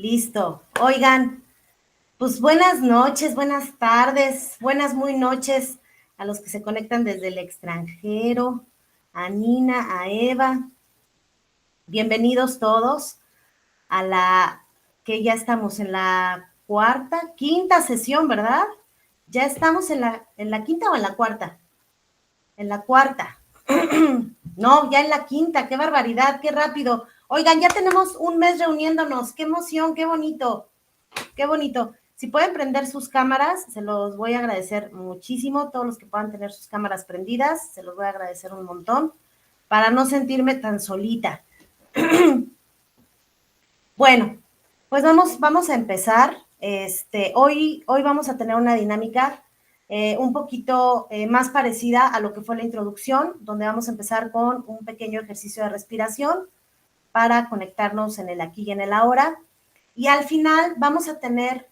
Listo. Oigan, pues buenas noches, buenas tardes, buenas muy noches a los que se conectan desde el extranjero, a Nina, a Eva. Bienvenidos todos a que ya estamos en la quinta sesión, ¿verdad? Ya estamos en la quinta o en la cuarta. En la cuarta. No, ya en la quinta, qué barbaridad, qué rápido. Oigan, ya tenemos un mes reuniéndonos, qué emoción, qué bonito. Qué bonito. Si pueden prender sus cámaras, se los voy a agradecer muchísimo. Todos los que puedan tener sus cámaras prendidas, se los voy a agradecer un montón para no sentirme tan solita. Bueno, pues vamos a empezar. Hoy vamos a tener una dinámica un poquito más parecida a lo que fue la introducción, donde vamos a empezar con un pequeño ejercicio de respiración para conectarnos en el aquí y en el ahora. Y al final vamos a tener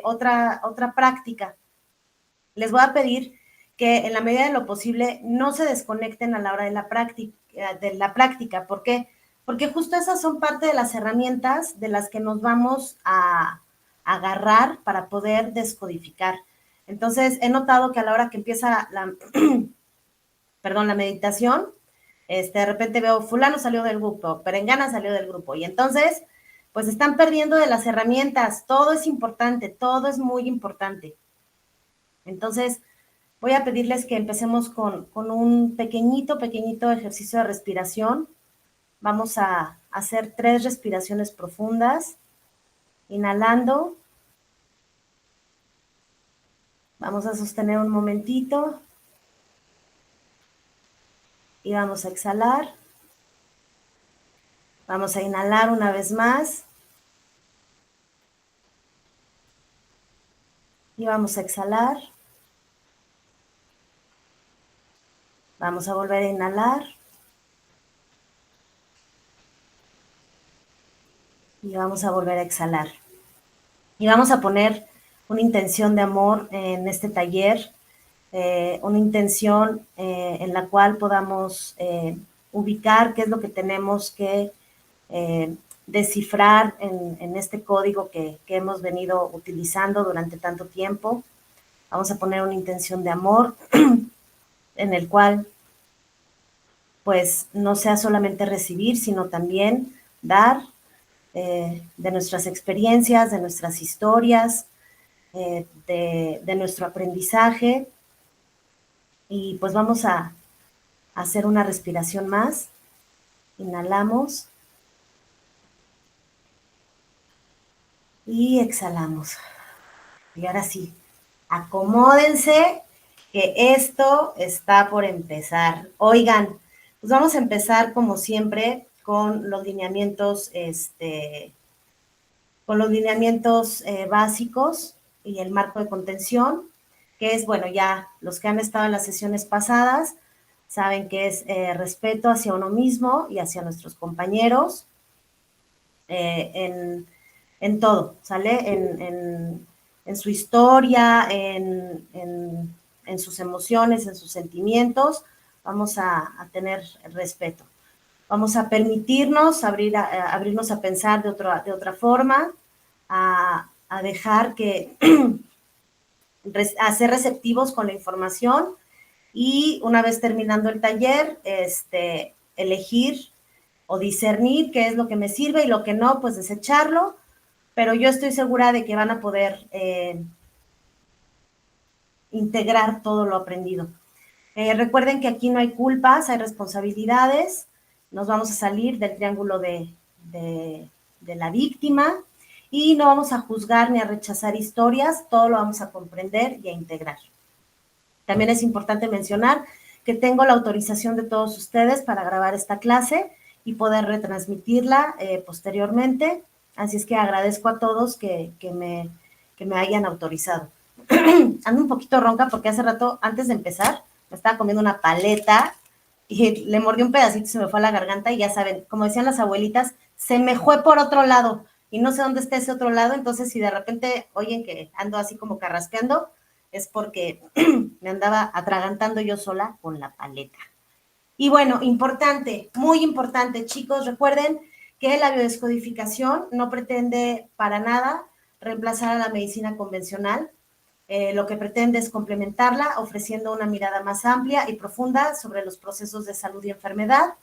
otra práctica. Les voy a pedir que en la medida de lo posible no se desconecten a la hora de la práctica. ¿Por qué? Porque justo esas son parte de las herramientas de las que nos vamos a agarrar para poder descodificar. Entonces, he notado que a la hora que empieza la meditación, de repente veo, fulano salió del grupo, perengana salió del grupo, y entonces, pues están perdiendo de las herramientas. Todo es importante, todo es muy importante. Entonces, voy a pedirles que empecemos con un pequeñito ejercicio de respiración. Vamos a hacer 3 respiraciones profundas. Inhalando. Vamos a sostener un momentito. Y vamos a exhalar. Vamos a inhalar una vez más. Y vamos a exhalar. Vamos a volver a inhalar. Y vamos a volver a exhalar. Y vamos a poner una intención de amor en este taller, una intención en la cual podamos ubicar qué es lo que tenemos que descifrar en este código que hemos venido utilizando durante tanto tiempo. Vamos a poner una intención de amor en el cual pues no sea solamente recibir, sino también dar de nuestras experiencias, de nuestras historias, de nuestro aprendizaje. Y pues vamos a hacer una respiración más. Inhalamos. Y exhalamos. Y ahora sí, acomódense que esto está por empezar. Oigan, pues vamos a empezar como siempre con los lineamientos, básicos y el marco de contención, que es, bueno, ya los que han estado en las sesiones pasadas saben que es respeto hacia uno mismo y hacia nuestros compañeros en todo, ¿sale? En su historia, en sus emociones, en sus sentimientos, vamos a tener respeto. Vamos a permitirnos abrirnos a pensar de otra forma, a dejar que, a ser receptivos con la información, y una vez terminando el taller, elegir o discernir qué es lo que me sirve y lo que no, pues desecharlo, pero yo estoy segura de que van a poder integrar todo lo aprendido. Recuerden que aquí no hay culpas, hay responsabilidades. Nos vamos a salir del triángulo de la víctima y no vamos a juzgar ni a rechazar historias, todo lo vamos a comprender y a integrar. También es importante mencionar que tengo la autorización de todos ustedes para grabar esta clase y poder retransmitirla posteriormente. Así es que agradezco a todos que me hayan autorizado. Ando un poquito ronca porque hace rato, antes de empezar, me estaba comiendo una paleta y le mordí un pedacito y se me fue a la garganta, y ya saben, como decían las abuelitas, se me fue por otro lado y no sé dónde está ese otro lado. Entonces, si de repente oyen que ando así como carraspeando, es porque me andaba atragantando yo sola con la paleta. Y bueno, importante, muy importante, chicos, recuerden que la biodescodificación no pretende para nada reemplazar a la medicina convencional. Lo que pretende es complementarla, ofreciendo una mirada más amplia y profunda sobre los procesos de salud y enfermedad,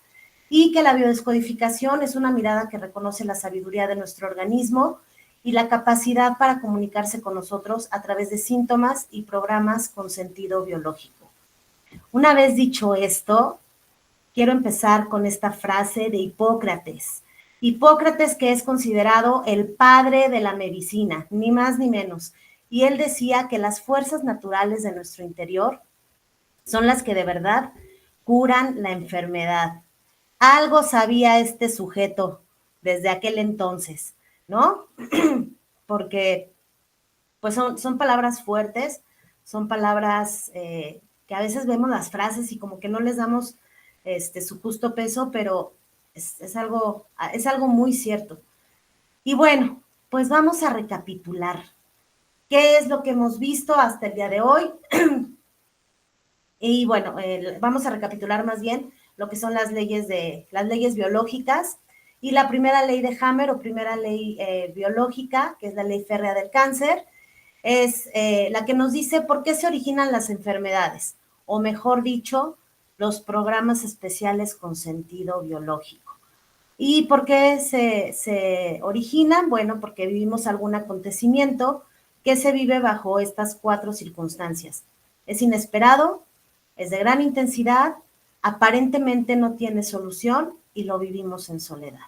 y que la biodescodificación es una mirada que reconoce la sabiduría de nuestro organismo y la capacidad para comunicarse con nosotros a través de síntomas y programas con sentido biológico. Una vez dicho esto, quiero empezar con esta frase de Hipócrates. Hipócrates, que es considerado el padre de la medicina, ni más ni menos. Y él decía que las fuerzas naturales de nuestro interior son las que de verdad curan la enfermedad. Algo sabía este sujeto desde aquel entonces, ¿no? Porque pues son palabras fuertes, son palabras que a veces vemos las frases y como que no les damos su justo peso, pero es algo muy cierto. Y bueno, pues vamos a recapitular. ¿Qué es lo que hemos visto hasta el día de hoy? Y bueno, vamos a recapitular más bien lo que son las leyes biológicas. Y la primera ley de Hammer o primera ley biológica, que es la ley férrea del cáncer, es la que nos dice por qué se originan las enfermedades, o mejor dicho, los programas especiales con sentido biológico. ¿Y por qué se originan? Bueno, porque vivimos algún acontecimiento que se vive bajo estas 4 circunstancias. Es inesperado, es de gran intensidad, aparentemente no tiene solución y lo vivimos en soledad.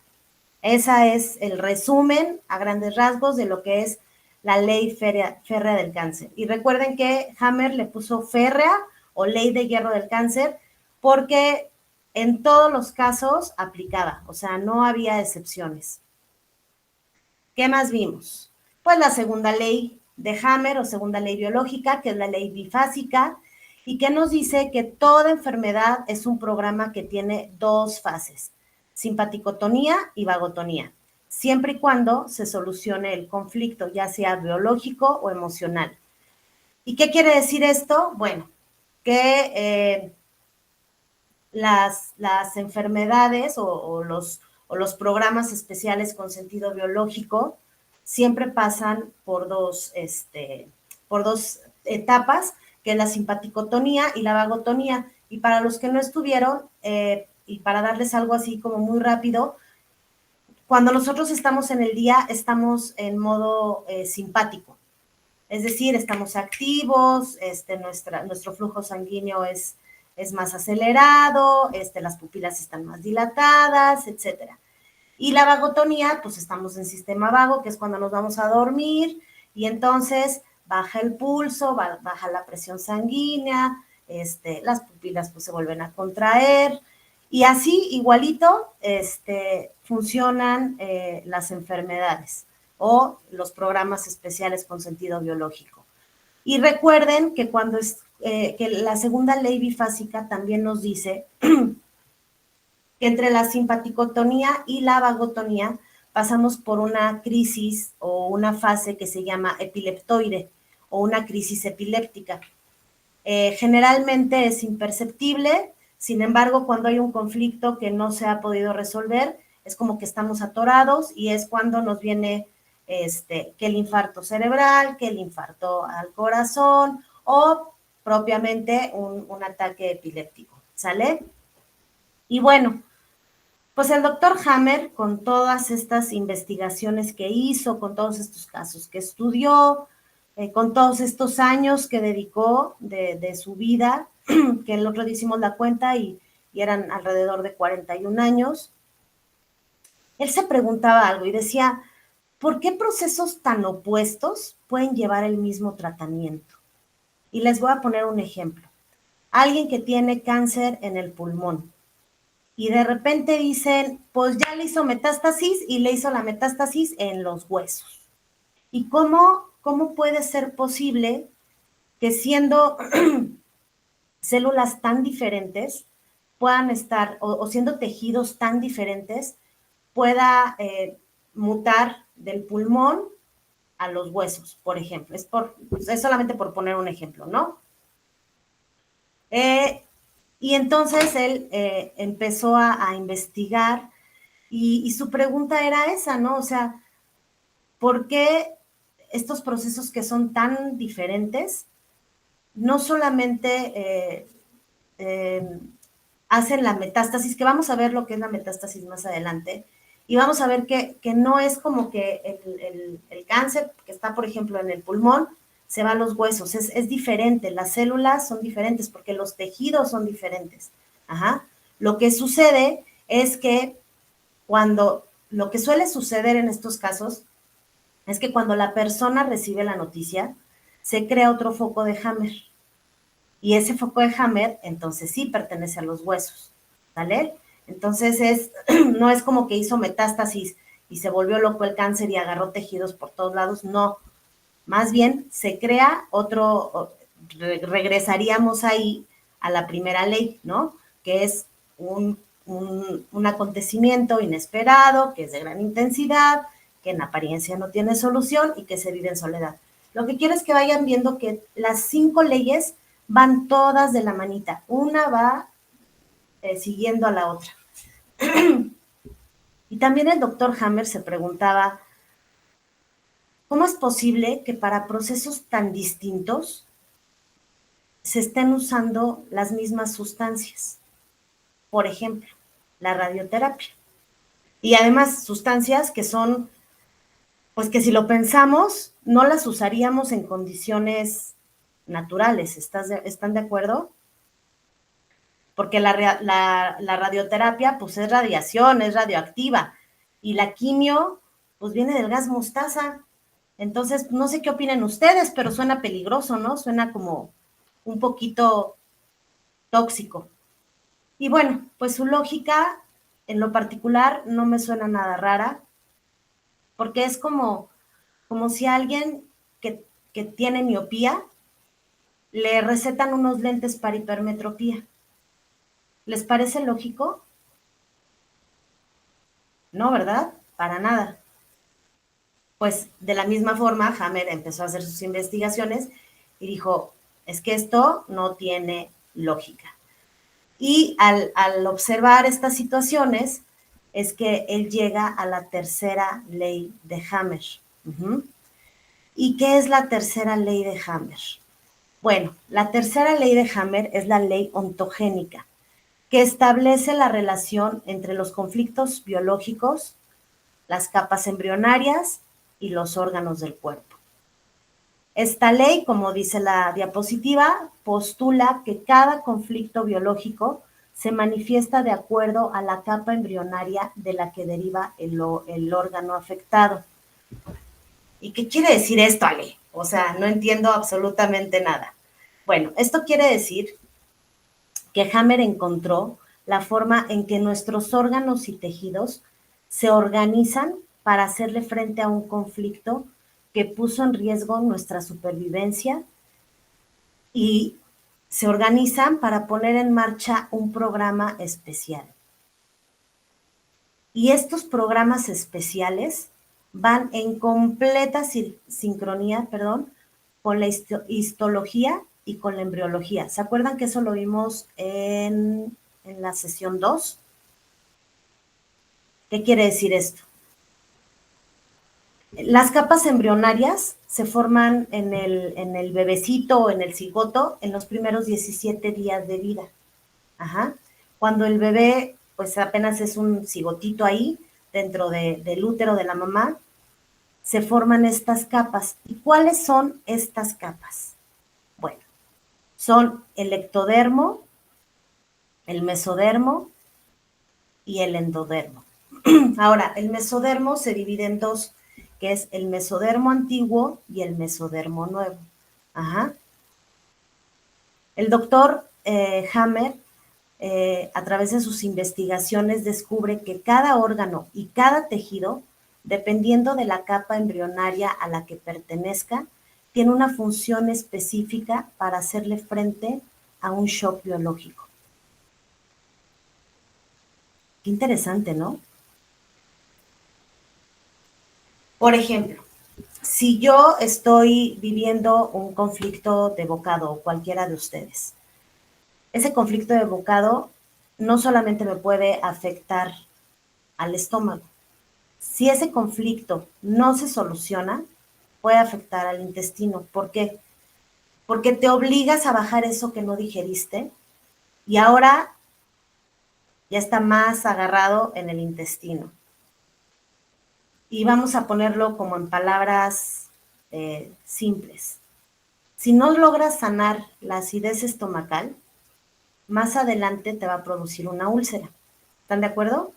Ese es el resumen a grandes rasgos de lo que es la ley férrea del cáncer. Y recuerden que Hammer le puso férrea o ley de hierro del cáncer porque en todos los casos aplicaba, o sea, no había excepciones. ¿Qué más vimos? Pues la segunda ley de Hammer o segunda ley biológica, que es la ley bifásica, y que nos dice que toda enfermedad es un programa que tiene 2 fases, simpaticotonía y vagotonía, siempre y cuando se solucione el conflicto, ya sea biológico o emocional. ¿Y qué quiere decir esto? Bueno, que las enfermedades o los programas especiales con sentido biológico siempre pasan por dos etapas, que es la simpaticotonía y la vagotonía. Y para los que no estuvieron, y para darles algo así como muy rápido, cuando nosotros estamos en el día, estamos en modo simpático. Es decir, estamos activos, nuestro flujo sanguíneo es más acelerado, las pupilas están más dilatadas, etcétera. Y la vagotonía, pues estamos en sistema vago, que es cuando nos vamos a dormir, y entonces baja el pulso, baja la presión sanguínea, las pupilas pues se vuelven a contraer, y así igualito funcionan las enfermedades o los programas especiales con sentido biológico. Y recuerden que que la segunda ley bifásica también nos dice que entre la simpaticotonía y la vagotonía pasamos por una crisis o una fase que se llama epileptoide o una crisis epiléptica. Generalmente es imperceptible, sin embargo, cuando hay un conflicto que no se ha podido resolver, es como que estamos atorados y es cuando nos viene que el infarto cerebral, que el infarto al corazón o propiamente un ataque epiléptico, ¿sale? Y bueno, pues el doctor Hammer, con todas estas investigaciones que hizo, con todos estos casos que estudió, con todos estos años que dedicó de su vida, que el otro día hicimos la cuenta y eran alrededor de 41 años, él se preguntaba algo y decía, ¿por qué procesos tan opuestos pueden llevar el mismo tratamiento? Y les voy a poner un ejemplo. Alguien que tiene cáncer en el pulmón y de repente dicen, pues ya le hizo metástasis y le hizo la metástasis en los huesos. ¿Y cómo puede ser posible que siendo células tan diferentes puedan estar, o siendo tejidos tan diferentes, pueda mutar del pulmón a los huesos, por ejemplo? Es solamente por poner un ejemplo, ¿no? Y entonces él empezó a investigar Y su pregunta era esa, ¿no? O sea, ¿por qué estos procesos que son tan diferentes no solamente hacen la metástasis, que vamos a ver lo que es la metástasis más adelante, y vamos a ver que no es como que el cáncer que está, por ejemplo, en el pulmón, se va a los huesos, es diferente, las células son diferentes porque los tejidos son diferentes. Ajá. Lo que sucede es que lo que suele suceder en estos casos es que cuando la persona recibe la noticia, se crea otro foco de Hammer. Y ese foco de Hammer, entonces sí pertenece a los huesos, ¿vale? Entonces no es como que hizo metástasis y se volvió loco el cáncer y agarró tejidos por todos lados, no. Más bien se crea regresaríamos ahí a la primera ley, ¿no? Que es un acontecimiento inesperado, que es de gran intensidad, que en apariencia no tiene solución y que se vive en soledad. Lo que quiero es que vayan viendo que las 5 leyes van todas de la manita. Una va siguiendo a la otra. Y también el doctor Hammer se preguntaba, ¿cómo es posible que para procesos tan distintos se estén usando las mismas sustancias? Por ejemplo, la radioterapia. Y además sustancias que son, pues que si lo pensamos, no las usaríamos en condiciones naturales. ¿Están de acuerdo? Porque la radioterapia, pues es radiación, es radioactiva. Y la quimio, pues viene del gas mostaza. Entonces, no sé qué opinen ustedes, pero suena peligroso, ¿no? Suena como un poquito tóxico. Y bueno, pues su lógica, en lo particular, no me suena nada rara, porque es como si a alguien que tiene miopía le recetan unos lentes para hipermetropía. ¿Les parece lógico? No, ¿verdad? Para nada. Pues de la misma forma, Hammer empezó a hacer sus investigaciones y dijo, es que esto no tiene lógica. Y al observar estas situaciones, es que él llega a la tercera ley de Hammer. ¿Y qué es la tercera ley de Hammer? Bueno, la tercera ley de Hammer es la ley ontogénica, que establece la relación entre los conflictos biológicos, las capas embrionarias y los órganos del cuerpo. Esta ley, como dice la diapositiva, postula que cada conflicto biológico se manifiesta de acuerdo a la capa embrionaria de la que deriva el órgano afectado. ¿Y qué quiere decir esto, Ale? O sea, no entiendo absolutamente nada. Bueno, esto quiere decir que Hammer encontró la forma en que nuestros órganos y tejidos se organizan para hacerle frente a un conflicto que puso en riesgo nuestra supervivencia y se organizan para poner en marcha un programa especial. Y estos programas especiales van en completa sincronía, con la histología y con la embriología. ¿Se acuerdan que eso lo vimos en la sesión 2? ¿Qué quiere decir esto? Las capas embrionarias se forman en el bebecito o en el cigoto en los primeros 17 días de vida. Ajá. Cuando el bebé, pues apenas es un cigotito ahí, dentro del útero de la mamá, se forman estas capas. ¿Y cuáles son estas capas? Bueno, son el ectodermo, el mesodermo y el endodermo. Ahora, el mesodermo se divide en dos, que es el mesodermo antiguo y el mesodermo nuevo. Ajá. El doctor Hammer, a través de sus investigaciones, descubre que cada órgano y cada tejido, dependiendo de la capa embrionaria a la que pertenezca, tiene una función específica para hacerle frente a un shock biológico. Qué interesante, ¿no? Por ejemplo, si yo estoy viviendo un conflicto de bocado o cualquiera de ustedes, ese conflicto de bocado no solamente me puede afectar al estómago. Si ese conflicto no se soluciona, puede afectar al intestino. ¿Por qué? Porque te obligas a bajar eso que no digeriste y ahora ya está más agarrado en el intestino. Y vamos a ponerlo como en palabras simples. Si no logras sanar la acidez estomacal, más adelante te va a producir una úlcera. ¿Están de acuerdo?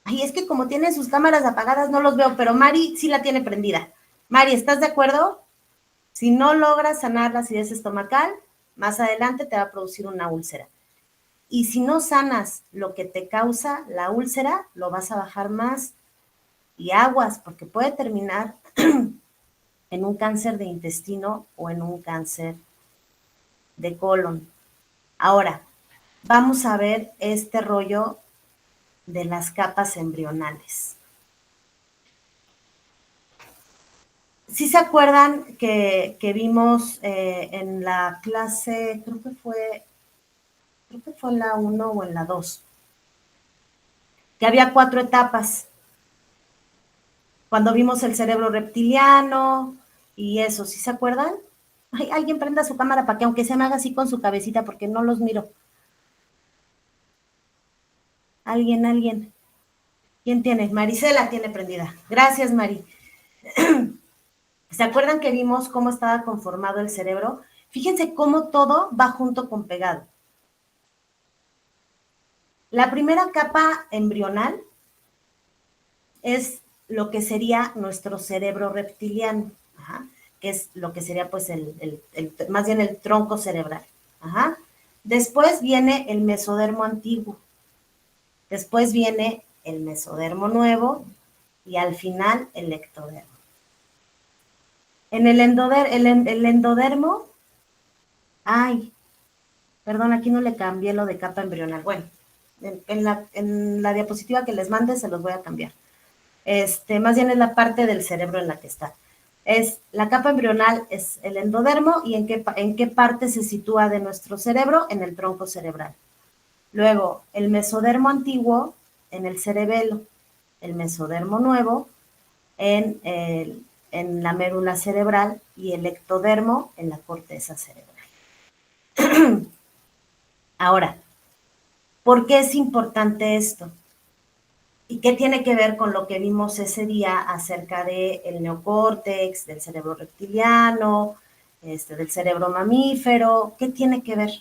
Ay, es que como tienen sus cámaras apagadas no los veo, pero Mari sí la tiene prendida. Mari, ¿estás de acuerdo? Si no logras sanar la acidez estomacal, más adelante te va a producir una úlcera. Y si no sanas lo que te causa la úlcera, lo vas a bajar más. Y aguas, porque puede terminar en un cáncer de intestino o en un cáncer de colon. Ahora, vamos a ver este rollo de las capas embrionales. ¿Sí se acuerdan que vimos en la clase, creo que fue en la 1 o en la 2, que había 4 etapas? Cuando vimos el cerebro reptiliano y eso, ¿sí se acuerdan? Ay, alguien prenda su cámara para que aunque se me haga así con su cabecita porque no los miro. Alguien. ¿Quién tiene? Marisela tiene prendida. Gracias, Mari. ¿Se acuerdan que vimos cómo estaba conformado el cerebro? Fíjense cómo todo va junto con pegado. La primera capa embrional es lo que sería nuestro cerebro reptiliano, ajá, que es lo que sería pues más bien el tronco cerebral. Ajá. Después viene el mesodermo antiguo, después viene el mesodermo nuevo y al final el ectodermo. En el endodermo, ay, perdón, aquí no le cambié lo de capa embrional. Bueno, en la diapositiva que les mande se los voy a cambiar. Más bien es la parte del cerebro en la que está. La capa embrional es el endodermo y en qué parte se sitúa de nuestro cerebro, en el tronco cerebral. Luego, el mesodermo antiguo en el cerebelo, el mesodermo nuevo en la médula cerebral y el ectodermo en la corteza cerebral. Ahora, ¿por qué es importante esto? ¿Y qué tiene que ver con lo que vimos ese día acerca del neocórtex, del cerebro reptiliano, del cerebro mamífero? ¿Qué tiene que ver?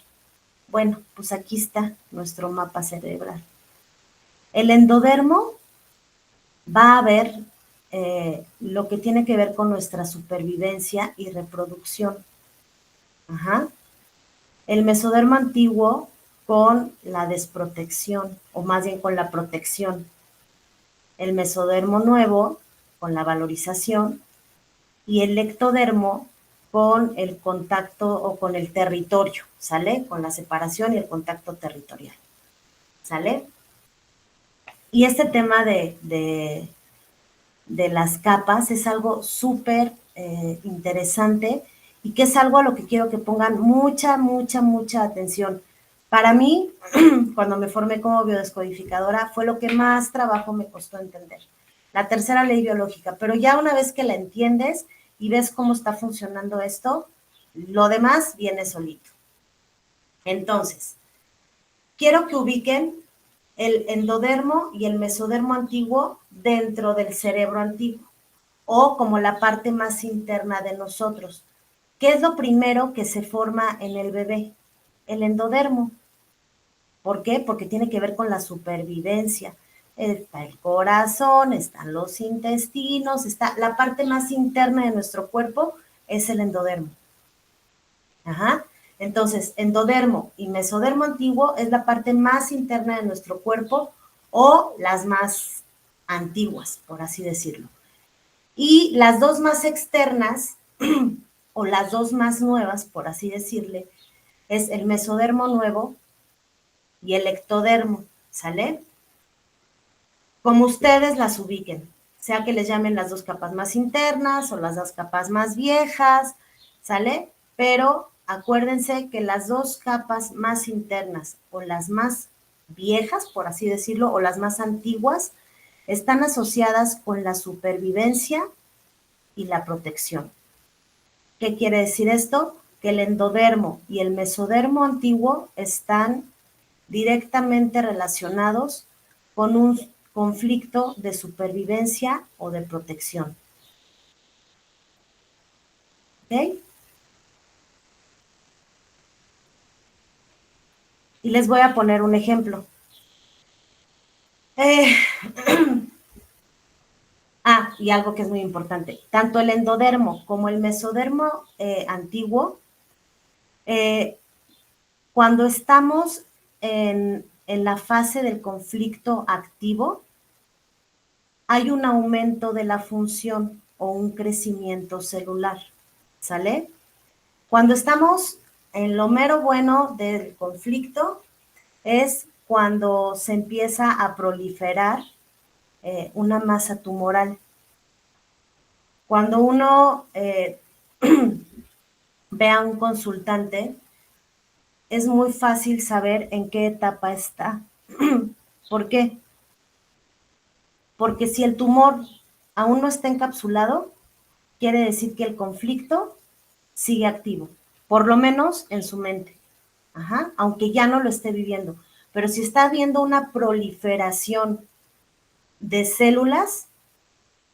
Bueno, pues aquí está nuestro mapa cerebral. El endodermo va a ver lo que tiene que ver con nuestra supervivencia y reproducción. Ajá. El mesodermo antiguo con la desprotección, o más bien con la protección. El mesodermo nuevo con la valorización y el ectodermo con el contacto o con el territorio, ¿sale? Con la separación y el contacto territorial, ¿sale? Y este tema de las capas es algo súper interesante y que es algo a lo que quiero que pongan mucha atención. Para mí, cuando me formé como biodescodificadora, fue lo que más trabajo me costó entender. La tercera ley biológica, pero ya una vez que la entiendes y ves cómo está funcionando esto, lo demás viene solito. Entonces, quiero que ubiquen el endodermo y el mesodermo antiguo dentro del cerebro antiguo o como la parte más interna de nosotros. ¿Qué es lo primero que se forma en el bebé? El endodermo. ¿Por qué? Porque tiene que ver con la supervivencia. Está el corazón, están los intestinos, está la parte más interna de nuestro cuerpo es el endodermo. Ajá. Entonces, endodermo y mesodermo antiguo es la parte más interna de nuestro cuerpo o las más antiguas, por así decirlo. Y las dos más externas o las dos más nuevas, por así decirle, es el mesodermo nuevo y el ectodermo, ¿sale? Como ustedes las ubiquen, sea que les llamen las dos capas más internas o las dos capas más viejas, ¿sale? Pero acuérdense que las dos capas más internas o las más viejas, por así decirlo, o las más antiguas, están asociadas con la supervivencia y la protección. ¿Qué quiere decir esto? Que el endodermo y el mesodermo antiguo están directamente relacionados con un conflicto de supervivencia o de protección. ¿Ok? Y les voy a poner un ejemplo. Y algo que es muy importante. Tanto el endodermo como el mesodermo antiguo, cuando estamos en la fase del conflicto activo, hay un aumento de la función o un crecimiento celular, ¿sale? Cuando estamos en lo mero bueno del conflicto, es cuando se empieza a proliferar una masa tumoral. Cuando uno ve a un consultante, es muy fácil saber en qué etapa está. ¿Por qué? Porque si el tumor aún no está encapsulado, quiere decir que el conflicto sigue activo, por lo menos en su mente. Ajá, aunque ya no lo esté viviendo. Pero si está viendo una proliferación de células,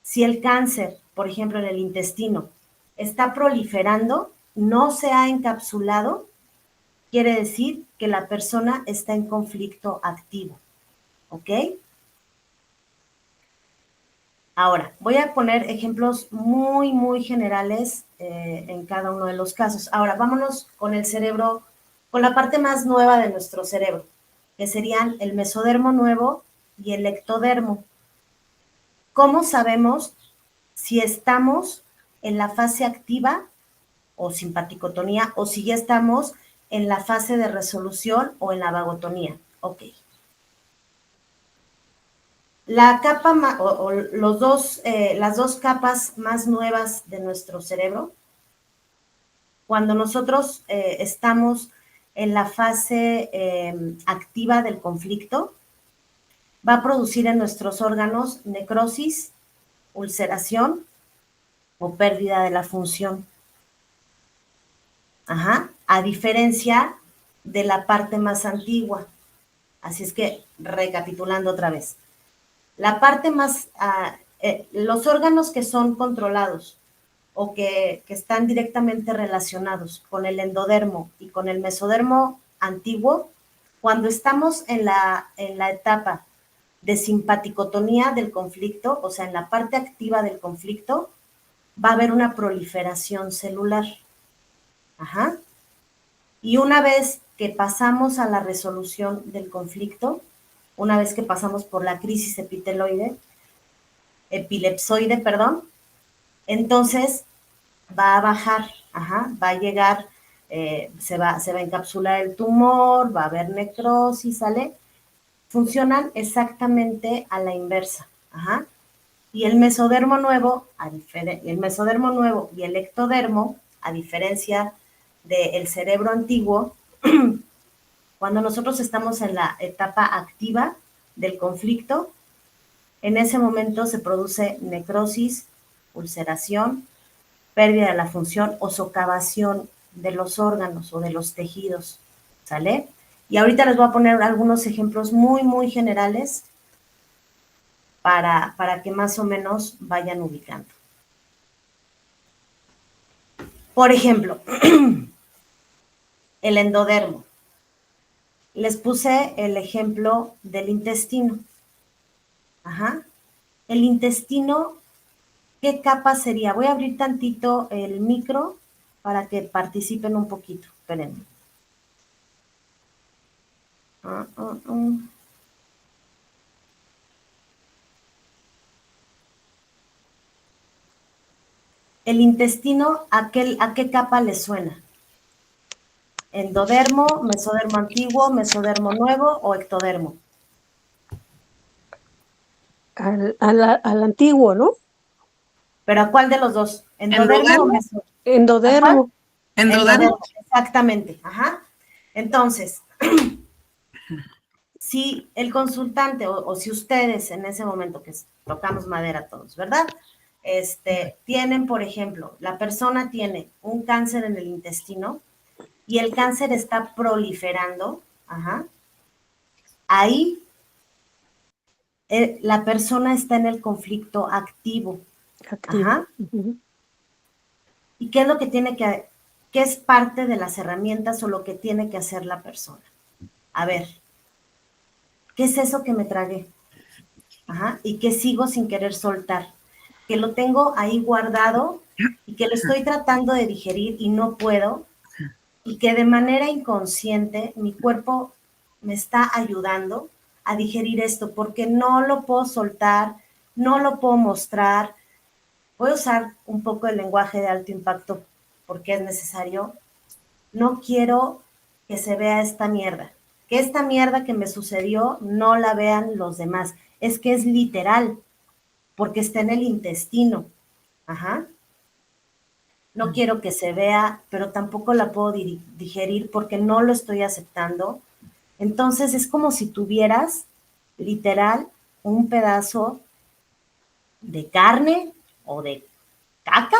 si el cáncer, por ejemplo, en el intestino, está proliferando, no se ha encapsulado, quiere decir que la persona está en conflicto activo. ¿Ok? Ahora, voy a poner ejemplos muy, muy generales en cada uno de los casos. Ahora, vámonos con el cerebro, con la parte más nueva de nuestro cerebro, que serían el mesodermo nuevo y el ectodermo. ¿Cómo sabemos si estamos en la fase activa o simpaticotonía o si ya estamos en la fase de resolución o en la vagotonía? Ok. La capa o las dos capas más nuevas de nuestro cerebro, cuando nosotros estamos en la fase activa del conflicto, va a producir en nuestros órganos necrosis, ulceración o pérdida de la función. Ajá, a diferencia de la parte más antigua. Así es que, recapitulando otra vez, la parte más, los órganos que son controlados o que están directamente relacionados con el endodermo y con el mesodermo antiguo, cuando estamos en la etapa de simpaticotonía del conflicto, o sea, en la parte activa del conflicto, va a haber una proliferación celular. Ajá. Y una vez que pasamos a la resolución del conflicto, una vez que pasamos por la crisis epilepsoide, perdón, entonces va a bajar, va a llegar, se va a encapsular el tumor, va a haber necrosis, ¿sale? Funcionan exactamente a la inversa, Y el mesodermo nuevo, y el ectodermo, a diferencia del cerebro antiguo, cuando nosotros estamos en la etapa activa del conflicto, en ese momento se produce necrosis, ulceración, pérdida de la función o socavación de los órganos o de los tejidos, ¿sale? Y ahorita les voy a poner algunos ejemplos muy, muy generales para que más o menos vayan ubicando. Por ejemplo, el endodermo. Les puse el ejemplo del intestino. El intestino, ¿qué capa sería? Voy a abrir tantito el micro para que participen un poquito. Espérenme. El intestino, ¿a qué capa le suena? ¿Endodermo, mesodermo antiguo, mesodermo nuevo o ectodermo? Al antiguo, ¿no? ¿Pero a cuál de los dos? ¿Endodermo o mesodermo? Endodermo. Endodermo, exactamente. Entonces, si el consultante o si ustedes en ese momento que tocamos madera todos, ¿verdad? Tienen, por ejemplo, la persona tiene un cáncer en el intestino y el cáncer está proliferando, ajá, ahí la persona está en el conflicto activo, Activo. ajá. ¿Y qué es lo que qué es parte de las herramientas o lo que tiene que hacer la persona? A ver, ¿qué es eso que me tragué? Ajá, y que sigo sin querer soltar, que lo tengo ahí guardado y que lo estoy tratando de digerir y no puedo, y que de manera inconsciente mi cuerpo me está ayudando a digerir esto porque no lo puedo soltar, no lo puedo mostrar. Voy a usar un poco el lenguaje de alto impacto porque es necesario. No quiero que se vea esta mierda. Que esta mierda que me sucedió no la vean los demás. Es que es literal, porque está en el intestino. Ajá. No quiero que se vea, pero tampoco la puedo digerir porque no lo estoy aceptando. Entonces es como si tuvieras, literal, un pedazo de carne o de caca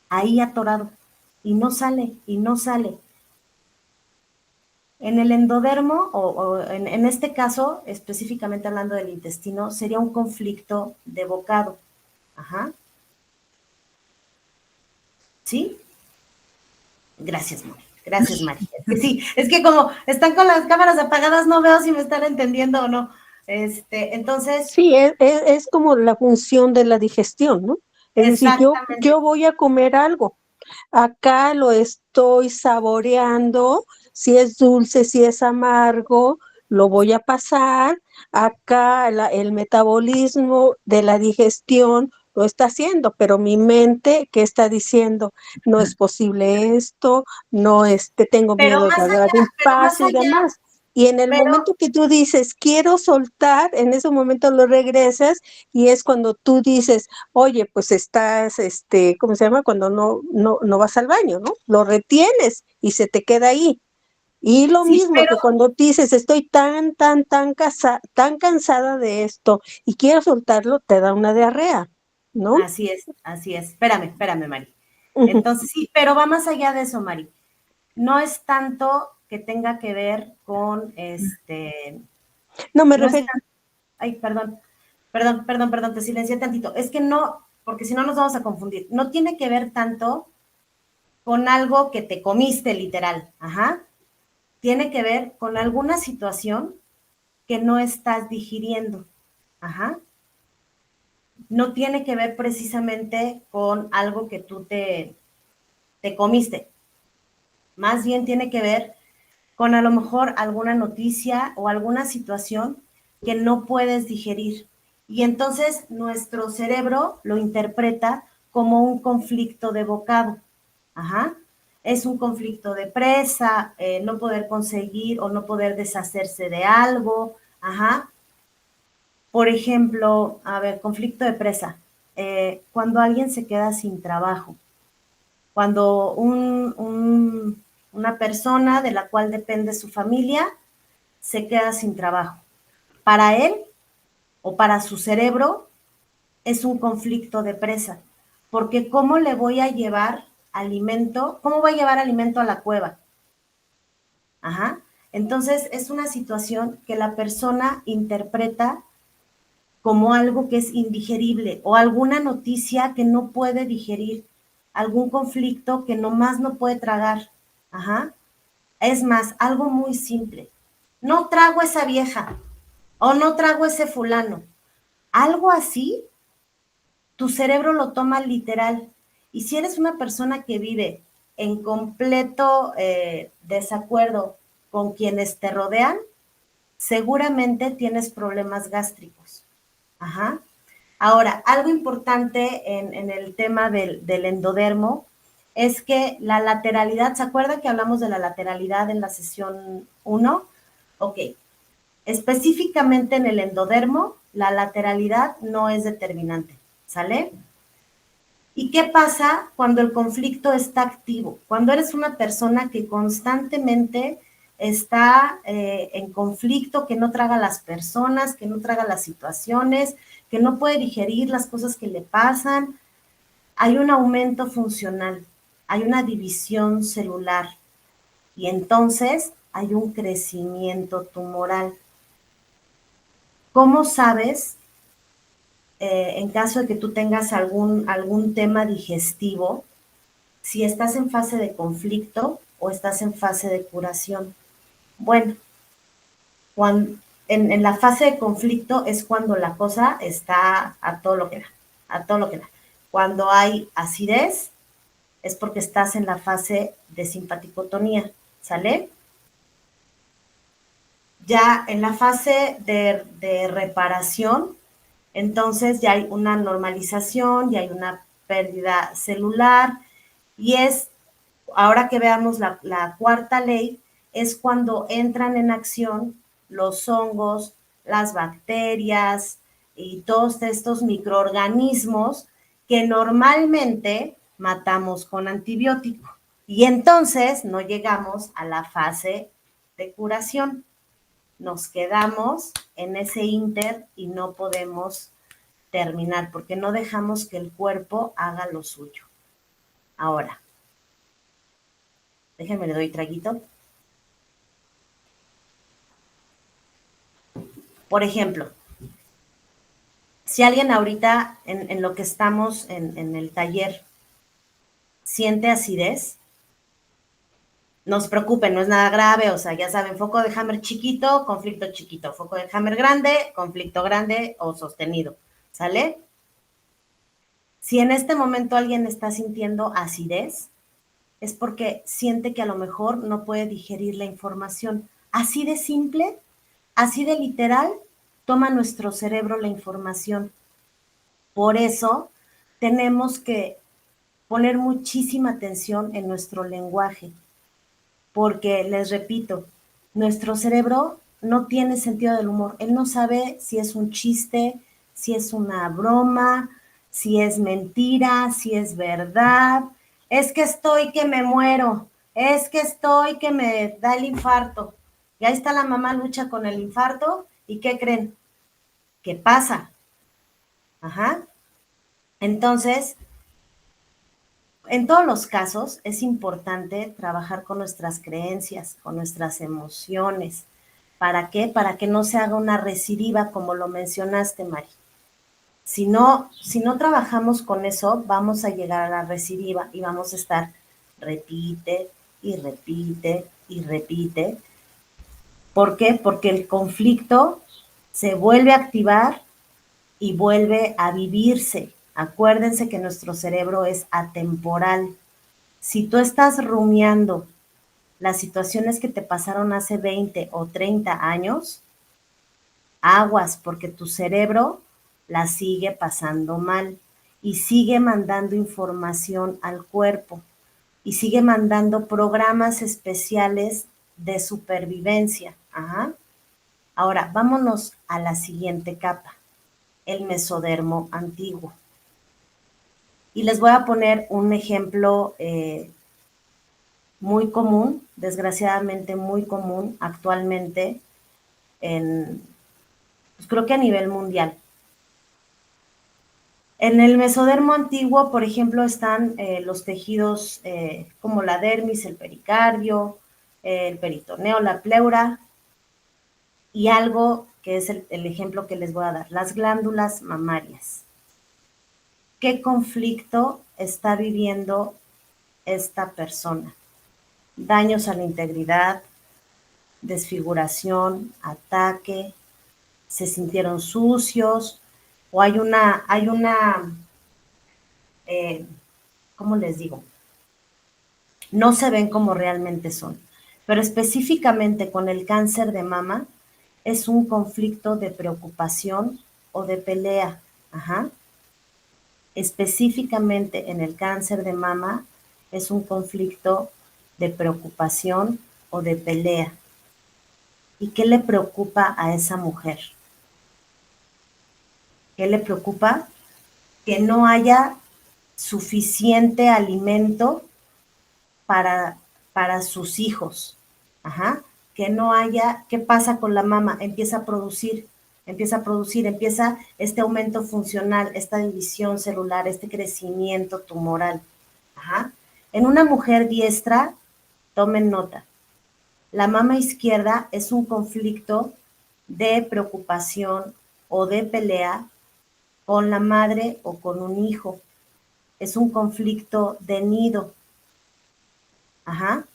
ahí atorado. Y no sale, y no sale. En el endodermo, o en este caso, específicamente hablando del intestino, sería un conflicto de bocado. Ajá. ¿Sí? Gracias, Mari. Gracias, Mari. Es que sí, es que como están con las cámaras apagadas, no veo si me están entendiendo o no. Entonces, Sí, es como la función de la digestión, ¿no? Es decir, exactamente. yo voy a comer algo. Acá lo estoy saboreando, si es dulce, si es amargo, lo voy a pasar. Acá el metabolismo de la digestión lo está haciendo, pero mi mente, ¿qué está diciendo? No es posible esto, no tengo miedo de dar un Pero más paso y allá, demás. Y en el pero momento que tú dices, quiero soltar, en ese momento lo regresas y es cuando tú dices, oye, pues estás, ¿cómo se llama? Cuando no vas al baño, ¿no? Lo retienes y se te queda ahí. Y lo sí, mismo que cuando dices, estoy tan cansada de esto y quiero soltarlo, te da una diarrea, ¿no? así es, así es. Espérame, Mari. Ujú. Entonces, sí, pero va más allá de eso, Mari. No es tanto que tenga que ver con No me no es refiero, tan, ay, perdón, te silencié tantito. Es que no, porque si no nos vamos a confundir. No tiene que ver tanto con algo que te comiste literal, ajá. Tiene que ver con alguna situación que no estás digiriendo, ajá. No tiene que ver precisamente con algo que tú te comiste. Más bien tiene que ver con a lo mejor alguna noticia o alguna situación que no puedes digerir. Y entonces nuestro cerebro lo interpreta como un conflicto de bocado. Ajá. Es un conflicto de presa, no poder conseguir o no poder deshacerse de algo. Ajá. Por ejemplo, a ver, conflicto de presa. Cuando alguien se queda sin trabajo, cuando una persona de la cual depende su familia se queda sin trabajo. Para él o para su cerebro es un conflicto de presa, porque ¿cómo le voy a llevar alimento? ¿Cómo voy a llevar alimento a la cueva? Ajá. Entonces es una situación que la persona interpreta como algo que es indigerible o alguna noticia que no puede digerir, algún conflicto que nomás no puede tragar. Ajá. Es más, algo muy simple. No trago esa vieja o no trago ese fulano. Algo así, tu cerebro lo toma literal. Y si eres una persona que vive en completo desacuerdo con quienes te rodean, seguramente tienes problemas gástricos. Ajá. Ahora, algo importante en el tema del endodermo es que la lateralidad, ¿se acuerdan que hablamos de la lateralidad en la sesión 1? Ok, específicamente en el endodermo, la lateralidad no es determinante, ¿sale? ¿Y qué pasa cuando el conflicto está activo? Cuando eres una persona que constantemente está en conflicto, que no traga a las personas, que no traga las situaciones, que no puede digerir las cosas que le pasan, hay un aumento funcional, hay una división celular y entonces hay un crecimiento tumoral. ¿Cómo sabes, en caso de que tú tengas algún tema digestivo, si estás en fase de conflicto o estás en fase de curación? Bueno, cuando, en la fase de conflicto es cuando la cosa está a todo lo que da, a todo lo que da. Cuando hay acidez, es porque estás en la fase de simpaticotonía, ¿sale? Ya en la fase de reparación, entonces ya hay una normalización, ya hay una pérdida celular y es, ahora que veamos la cuarta ley, es cuando entran en acción los hongos, las bacterias y todos estos microorganismos que normalmente matamos con antibiótico. Y entonces no llegamos a la fase de curación. Nos quedamos en ese inter y no podemos terminar porque no dejamos que el cuerpo haga lo suyo. Ahora, déjenme le doy traguito. Por ejemplo, si alguien ahorita en lo que estamos en el taller siente acidez, no se preocupen, no es nada grave, o sea, ya saben, foco de Hammer chiquito, foco de Hammer grande, conflicto grande o sostenido, ¿sale? Si en este momento alguien está sintiendo acidez, es porque siente que a lo mejor no puede digerir la información. Así de simple, así de literal, toma nuestro cerebro la información. Por eso tenemos que poner muchísima atención en nuestro lenguaje, porque les repito, nuestro cerebro no tiene sentido del humor. Él no sabe si es un chiste, si es una broma, si es mentira, si es verdad. Es que estoy que me muero, es que estoy que me da el infarto. Y ahí está la mamá lucha con el infarto y ¿qué creen? ¿Qué pasa? Ajá. Entonces, en todos los casos es importante trabajar con nuestras creencias, con nuestras emociones. ¿Para qué? Para que no se haga una recidiva, como lo mencionaste, Mari. Si no trabajamos con eso, vamos a llegar a la recidiva y vamos a estar repite y repite y repite. ¿Por qué? Porque el conflicto se vuelve a activar y vuelve a vivirse. Acuérdense que nuestro cerebro es atemporal. Si tú estás rumiando las situaciones que te pasaron hace 20 o 30 años, aguas, porque tu cerebro la sigue pasando mal y sigue mandando información al cuerpo y sigue mandando programas especiales de supervivencia. Ajá. Ahora, vámonos a la siguiente capa, el mesodermo antiguo. Y les voy a poner un ejemplo muy común, desgraciadamente muy común actualmente, pues creo que a nivel mundial. En el mesodermo antiguo, por ejemplo, están los tejidos como la dermis, el pericardio, el peritoneo, la pleura y algo que es el ejemplo que les voy a dar, las glándulas mamarias. ¿Qué conflicto está viviendo esta persona? Daños a la integridad, desfiguración, ataque, se sintieron sucios o hay una ¿cómo les digo? No se ven como realmente son. Pero específicamente con el cáncer de mama es un conflicto de preocupación o de pelea. Ajá. Específicamente en el cáncer de mama es un conflicto de preocupación o de pelea. ¿Y qué le preocupa a esa mujer? ¿Qué le preocupa? Que no haya suficiente alimento para sus hijos. Ajá. que no haya, ¿qué pasa con la mama? Empieza este aumento funcional, esta división celular, este crecimiento tumoral. Ajá. En una mujer diestra, tomen nota, la mama izquierda es un conflicto de preocupación o de pelea con la madre o con un hijo. Es un conflicto de nido. Ajá.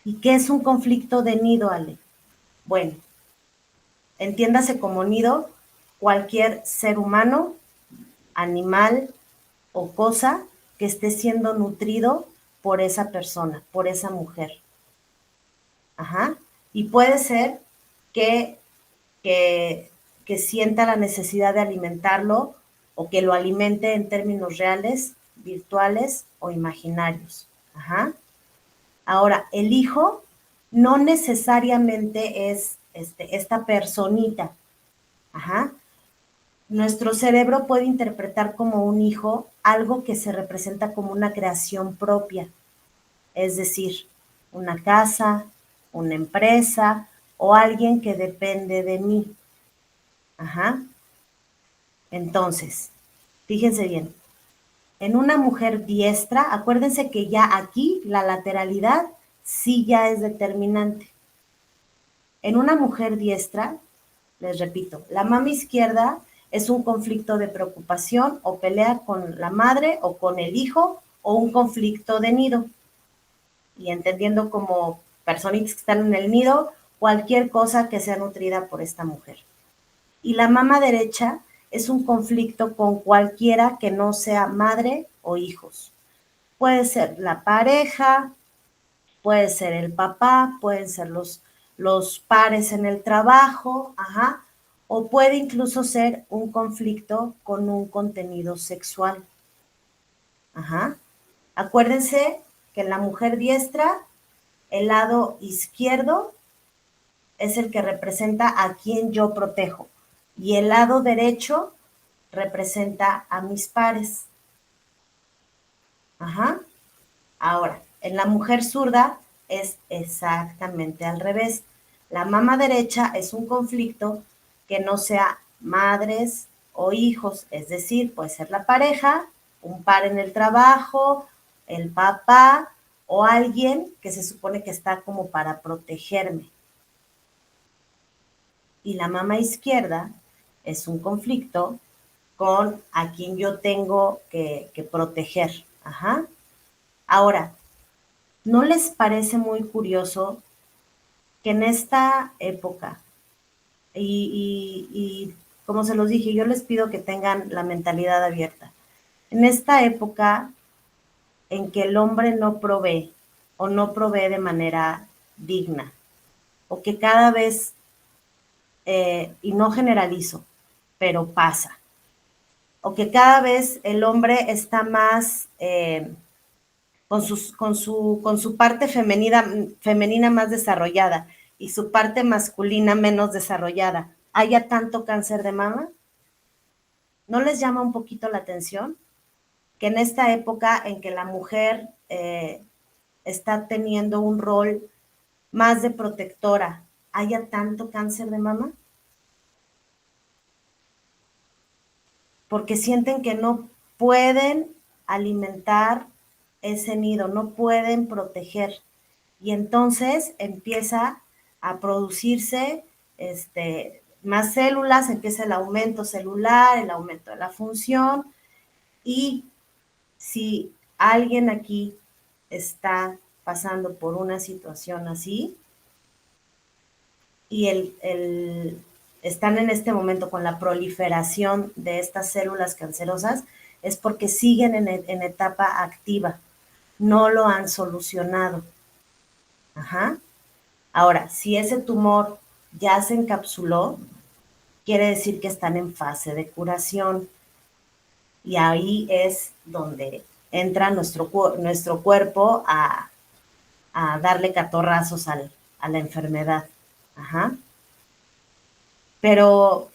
¿Y qué es un conflicto de nido, Ale? Bueno, entiéndase como nido cualquier ser humano, animal o cosa que esté siendo nutrido por esa persona, por esa mujer. Ajá. Y puede ser que, que, que sienta la necesidad de alimentarlo o que lo alimente en términos reales, virtuales o imaginarios. Ajá. Ahora, el hijo no necesariamente es esta personita. Ajá. Nuestro cerebro puede interpretar como un hijo algo que se representa como una creación propia, es decir, una casa, una empresa o alguien que depende de mí. Ajá. Entonces, fíjense bien, en una mujer diestra, acuérdense que ya aquí la lateralidad sí ya es determinante. En una mujer diestra, les repito, la mama izquierda es un conflicto de preocupación o pelea con la madre o con el hijo o un conflicto de nido. Y entendiendo como personitas que están en el nido, cualquier cosa que sea nutrida por esta mujer. Y la mama derecha es un conflicto con cualquiera que no sea madre o hijos. Puede ser la pareja, puede ser el papá, pueden ser los pares en el trabajo, ajá, o puede incluso ser un conflicto con un contenido sexual. Ajá. Acuérdense que en la mujer diestra, el lado izquierdo es el que representa a quien yo protejo y el lado derecho representa a mis pares. Ajá. Ahora, en la mujer zurda es exactamente al revés. La mama derecha es un conflicto que no sea madres o hijos, es decir, puede ser la pareja, un par en el trabajo, el papá o alguien que se supone que está como para protegerme. Y la mama izquierda es un conflicto con a quien yo tengo que proteger. Ajá. Ahora, ¿no les parece muy curioso que en esta época, y como se los dije, yo les pido que tengan la mentalidad abierta, en esta época en que el hombre no provee o no provee de manera digna, o que cada vez, y no generalizo, pero pasa, o que cada vez el hombre está más con su parte femenina más desarrollada y su parte masculina menos desarrollada, haya tanto cáncer de mama? ¿No les llama un poquito la atención que en esta época en que la mujer está teniendo un rol más de protectora, haya tanto cáncer de mama? Porque sienten que no pueden alimentar ese nido, no pueden proteger. Y entonces empieza a producirse más células, empieza el aumento celular, el aumento de la función. Y si alguien aquí está pasando por una situación así y están en este momento con la proliferación de estas células cancerosas, es porque siguen en etapa activa, no lo han solucionado. Ajá. Ahora, si ese tumor ya se encapsuló, quiere decir que están en fase de curación y ahí es donde entra nuestro cuerpo a darle catorrazos a la enfermedad. Ajá. Pero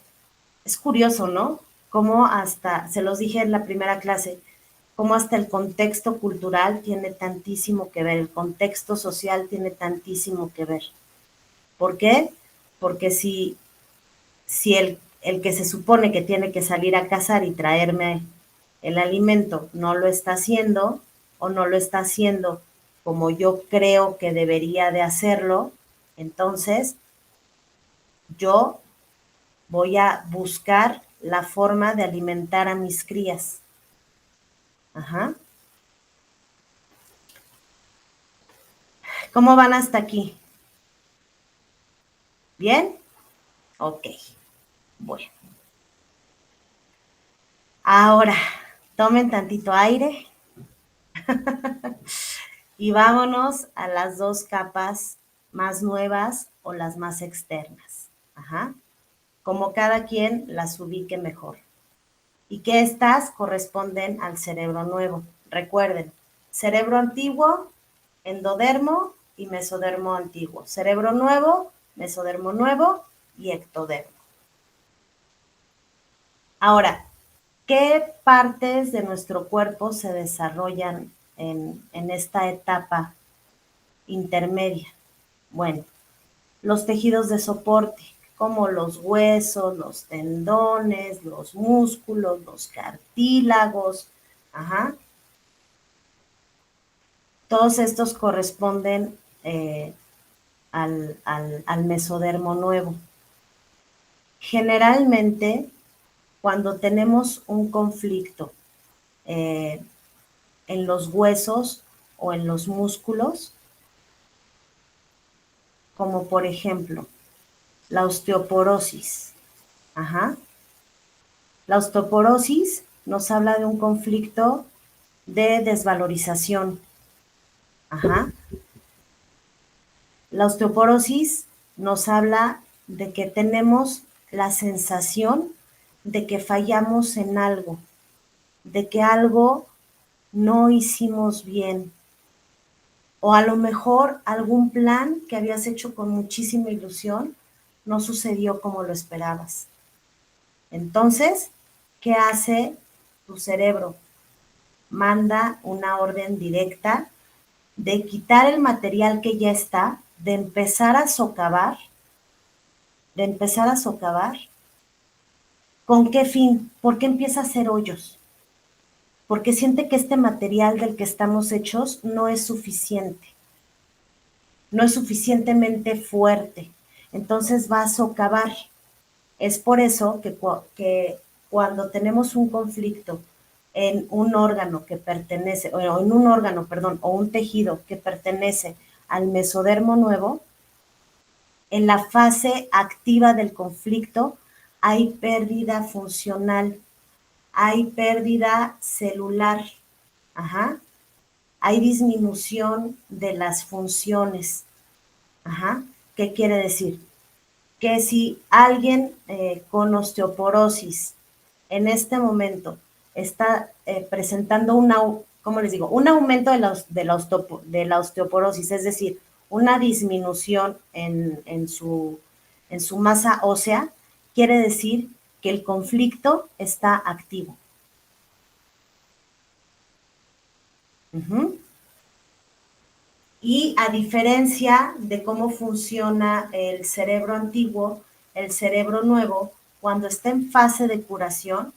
es curioso, ¿no? Cómo hasta, se los dije en la primera clase, cómo hasta el contexto cultural tiene tantísimo que ver, el contexto social tiene tantísimo que ver. ¿Por qué? Porque si el que se supone que tiene que salir a cazar y traerme el alimento no lo está haciendo o no lo está haciendo como yo creo que debería de hacerlo, entonces yo voy a buscar la forma de alimentar a mis crías. Ajá. ¿Cómo van hasta aquí? ¿Bien? Ok. Bueno. Ahora, tomen tantito aire y vámonos a las dos capas más nuevas o las más externas. Ajá. Como cada quien las ubique mejor. Y que estas corresponden al cerebro nuevo. Recuerden, cerebro antiguo, endodermo y mesodermo antiguo. Cerebro nuevo, mesodermo nuevo y ectodermo. Ahora, ¿qué partes de nuestro cuerpo se desarrollan en esta etapa intermedia? Bueno, los tejidos de soporte, como los huesos, los tendones, los músculos, los cartílagos, ajá. Todos estos corresponden al mesodermo nuevo. Generalmente, cuando tenemos un conflicto eh, en los huesos o en los músculos, como por ejemplo la osteoporosis. Ajá. La osteoporosis nos habla de un conflicto de desvalorización. Ajá. La osteoporosis nos habla de que tenemos la sensación de que fallamos en algo, de que algo no hicimos bien, o a lo mejor algún plan que habías hecho con muchísima ilusión no sucedió como lo esperabas. Entonces, ¿qué hace tu cerebro? Manda una orden directa de quitar el material que ya está, de empezar a socavar, ¿Con qué fin? ¿Por qué empieza a hacer hoyos? Porque siente que este material del que estamos hechos no es suficiente, no es suficientemente fuerte. Entonces va a socavar. Es por eso que cuando tenemos un conflicto en un órgano que pertenece, o en un órgano, perdón, o un tejido que pertenece al mesodermo nuevo, en la fase activa del conflicto hay pérdida funcional, hay pérdida celular, ajá, hay disminución de las funciones, ajá. ¿Qué quiere decir? Que si alguien con osteoporosis en este momento está presentando ¿cómo les digo? Un aumento de la osteoporosis, es decir, una disminución en su masa ósea, quiere decir que el conflicto está activo. Uh-huh. Y a diferencia de cómo funciona el cerebro antiguo, el cerebro nuevo, cuando está en fase de curación,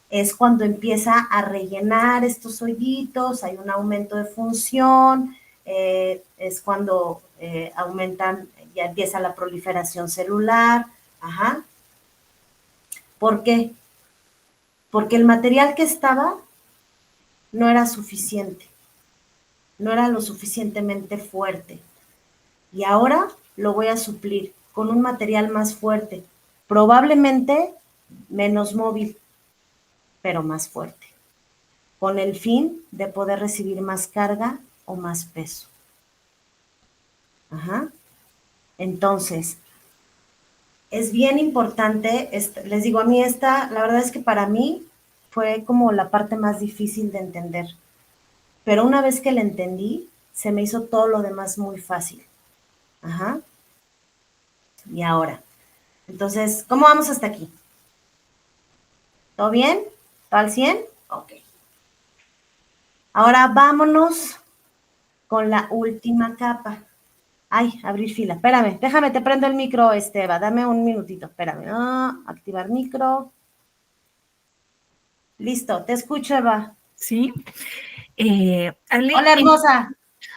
es cuando empieza a rellenar estos hoyitos, hay un aumento de función, es cuando aumentan, ya empieza la proliferación celular. Ajá. ¿Por qué? Porque el material que estaba no era suficiente, no era lo suficientemente fuerte. Y ahora lo voy a suplir con un material más fuerte, probablemente menos móvil, pero más fuerte, con el fin de poder recibir más carga o más peso. Ajá. Entonces, es bien importante, les digo, a mí la verdad es que para mí fue como la parte más difícil de entender, pero una vez que la entendí, se me hizo todo lo demás muy fácil. Ajá. Y ahora, entonces, ¿cómo vamos hasta aquí? ¿Todo bien? ¿Todo al 100? Ok. Ahora vámonos con la última capa. Ay, abrir fila. Espérame, déjame, te prendo el micro, Eva. Dame un minutito. Espérame. Activar micro. Listo, te escucho, Eva. Sí. Ale, Hola, hermosa.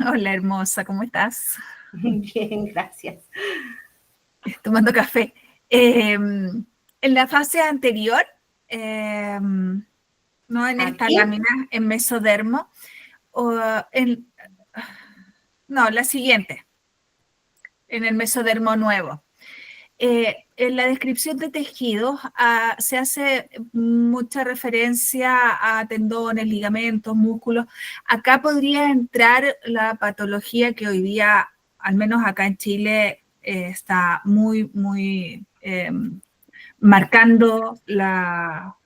hola, hermosa, ¿cómo estás? Bien, gracias. Tomando café. En la fase anterior, no en esta Aquí. lámina, en mesodermo, o no, la siguiente, en el mesodermo nuevo. En la descripción de tejidos se hace mucha referencia a tendones, ligamentos, músculos. Acá podría entrar la patología que hoy día, al menos acá en Chile, está muy, muy marcando eh, ¿La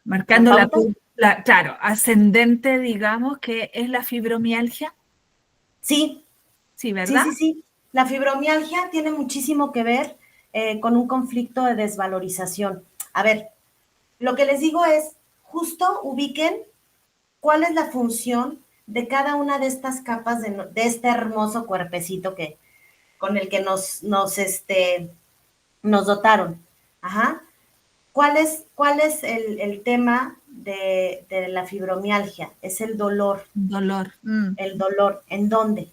marcando pauta? claro, ascendente, digamos, que es la fibromialgia. Sí, Sí, sí, ¿verdad? sí, sí. La fibromialgia tiene muchísimo que ver con un conflicto de desvalorización. A ver, lo que les digo es, justo ubiquen cuál es la función de cada una de estas capas de este hermoso cuerpecito con el que nos dotaron. Ajá. ¿Cuál es el tema de la fibromialgia? Es el dolor. Dolor. El dolor. ¿En dónde?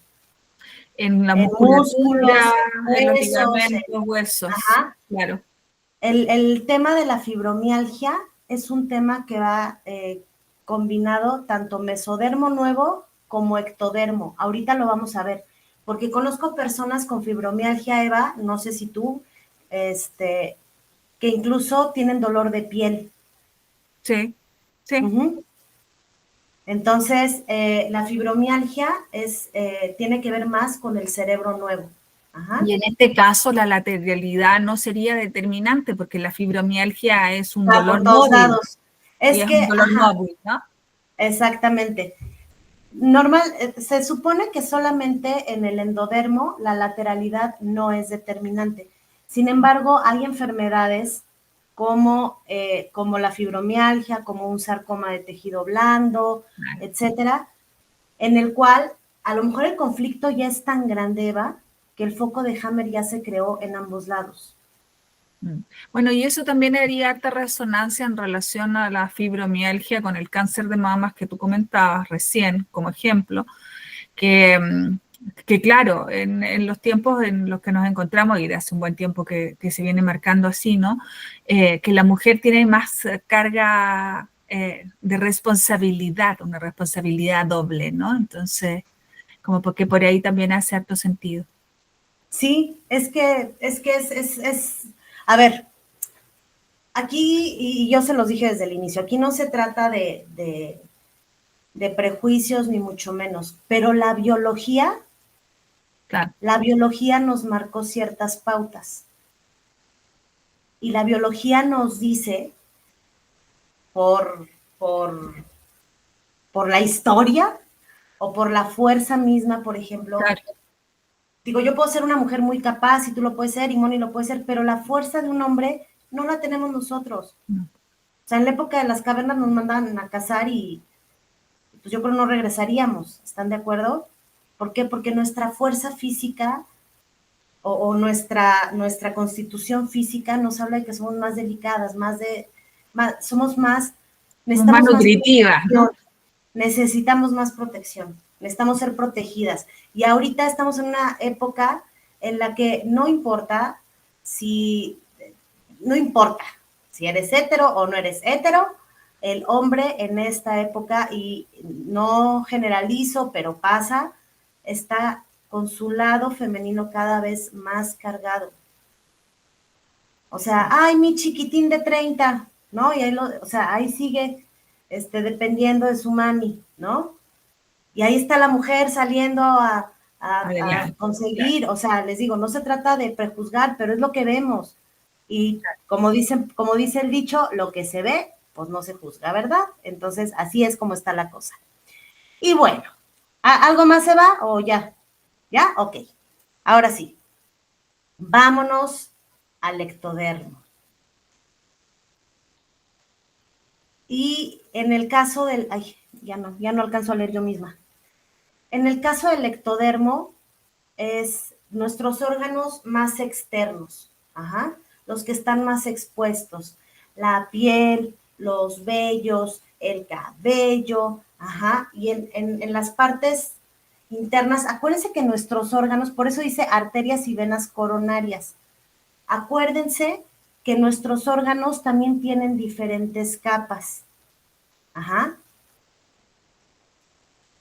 En la En musculatura, músculos, en en los huesos. ligamentos, huesos, Ajá. claro. El tema de la fibromialgia es un tema que va combinado tanto mesodermo nuevo como ectodermo. Ahorita lo vamos a ver, porque conozco personas con fibromialgia, Eva, no sé si tú, que incluso tienen dolor de piel. Sí, sí. Ujú. Entonces, la fibromialgia tiene que ver más con el cerebro nuevo. Ajá. Y en este caso la lateralidad no sería determinante porque la fibromialgia es un Está dolor por todos móvil lados. y Es es un que, dolor ajá, móvil, ¿no? exactamente. Se supone que solamente en el endodermo la lateralidad no es determinante. Sin embargo, hay enfermedades como la fibromialgia, como un sarcoma de tejido blando, Claro. etcétera, en el cual a lo mejor el conflicto ya es tan grande, Eva, que el foco de Hammer ya se creó en ambos lados. Bueno, y eso también haría harta resonancia en relación a la fibromialgia con el cáncer de mamas que tú comentabas recién, como ejemplo, que, que claro, en los tiempos en los que nos encontramos, y de hace un buen tiempo que se viene marcando así, ¿no? Que la mujer tiene más carga de responsabilidad, una responsabilidad doble, ¿no? Entonces, como porque por ahí también hace harto sentido. Sí, a ver, aquí, y yo se los dije desde el inicio, aquí no se trata de prejuicios ni mucho menos, pero Claro. la biología nos marcó ciertas pautas y la biología nos dice por, por, por la historia o por la fuerza misma, por ejemplo, Claro. digo, yo puedo ser una mujer muy capaz y tú lo puedes ser y Moni lo puede ser, pero la fuerza de un hombre no la tenemos nosotros. No. O sea, en la época de las cavernas nos mandaban a cazar y pues yo creo que no regresaríamos, ¿están de acuerdo? ¿Por qué? Porque nuestra fuerza física o nuestra constitución física nos habla de que somos más delicadas, somos más, Somos más necesitamos más nutritivas, protección, ¿no? necesitamos más protección, necesitamos ser protegidas. Y ahorita estamos en una época en la que si, no importa si eres hetero o no eres hetero, el hombre en esta época, y no generalizo, pero pasa, está con su lado femenino cada vez más cargado. O sea, Sí. ay, mi chiquitín de 30, ¿no? Y o sea, ahí sigue dependiendo de su mami, ¿no? Y ahí está la mujer saliendo a Adelante. Claro. conseguir, o sea, les digo, no se trata de prejuzgar, pero es lo que vemos. Y como dice el dicho, lo que se ve, pues no se juzga, ¿verdad? Entonces, así es como está la cosa. Y bueno, ¿algo más se va o ya? ¿Ya? Ok. Ahora sí, vámonos al ectodermo. Y en el caso ay, ya no alcanzo a leer yo misma. En el caso del ectodermo, es nuestros órganos más externos, ajá, los que están más expuestos, la piel, los vellos, el cabello, ajá, y en las partes internas, acuérdense que nuestros órganos, por eso dice arterias y venas coronarias, acuérdense que nuestros órganos también tienen diferentes capas, ajá,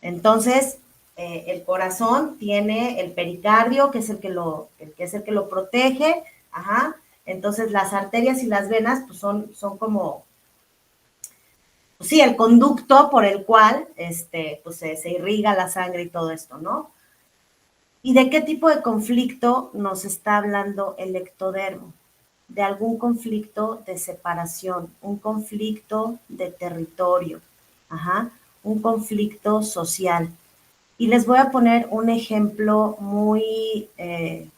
entonces, el corazón tiene el pericardio, que es el que lo protege, ajá. Entonces, las arterias y las venas, pues son como, pues sí, el conducto por el cual, pues se irriga la sangre y todo esto, ¿no? ¿Y de qué tipo de conflicto nos está hablando el ectodermo? De algún conflicto de separación, un conflicto de territorio, ajá, un conflicto social. Y les voy a poner un ejemplo muy, de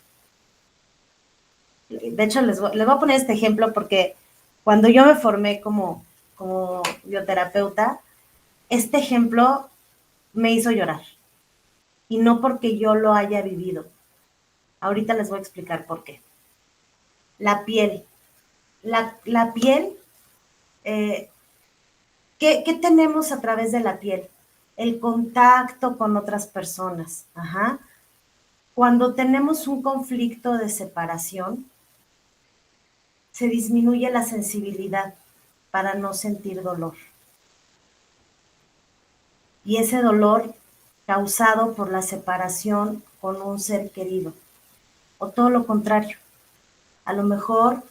hecho les voy a poner este ejemplo porque cuando yo me formé como bioterapeuta, este ejemplo me hizo llorar. Y no porque yo lo haya vivido. Ahorita les voy a explicar por qué. La piel. La piel, eh, ¿qué tenemos a través de la piel? El contacto con otras personas. Ajá. Cuando tenemos un conflicto de separación, se disminuye la sensibilidad para no sentir dolor. Y ese dolor causado por la separación con un ser querido. O todo lo contrario. A lo mejor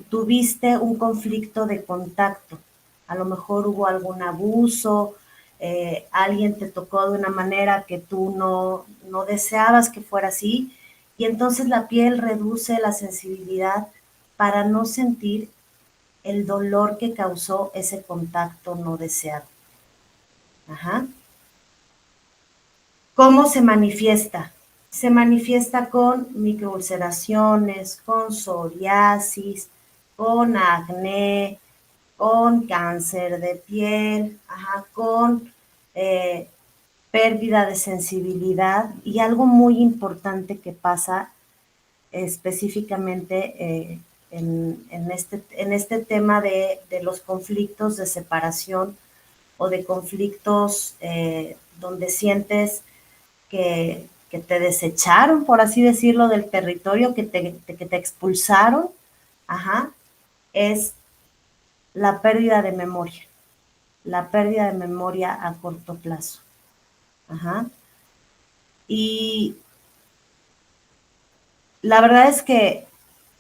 tuviste un conflicto de contacto. A lo mejor hubo algún abuso, alguien te tocó de una manera que tú no deseabas que fuera así. Y entonces la piel reduce la sensibilidad para no sentir el dolor que causó ese contacto no deseado. Ajá. ¿Cómo se manifiesta? Se manifiesta con microulceraciones, con psoriasis, con acné, con cáncer de piel, ajá, con pérdida de sensibilidad y algo muy importante que pasa específicamente en este tema de los conflictos de separación o de conflictos donde sientes que te desecharon, por así decirlo, del territorio, que te expulsaron, ajá, es la pérdida de memoria a corto plazo. Ajá. Y la verdad es que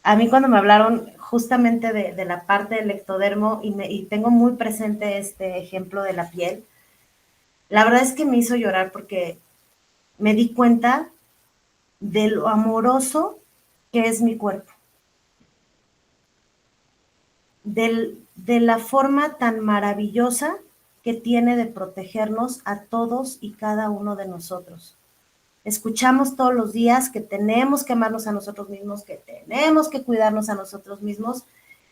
a mí cuando me hablaron justamente de la parte del ectodermo y tengo muy presente este ejemplo de la piel, la verdad es que me hizo llorar porque me di cuenta de lo amoroso que es mi cuerpo, de la forma tan maravillosa que tiene de protegernos a todos y cada uno de nosotros. Escuchamos todos los días que tenemos que amarnos a nosotros mismos, que tenemos que cuidarnos a nosotros mismos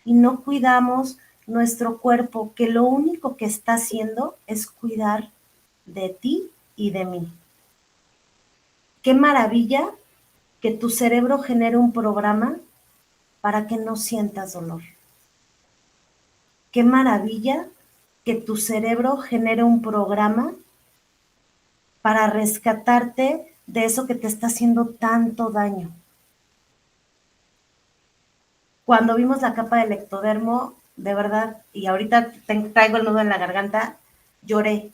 y no cuidamos nuestro cuerpo, que lo único que está haciendo es cuidar de ti y de mí. Qué maravilla que tu cerebro genere un programa para que no sientas dolor. Qué maravilla que tu cerebro genere un programa para rescatarte de eso que te está haciendo tanto daño. Cuando vimos la capa del ectodermo, de verdad, y ahorita traigo el nudo en la garganta, lloré,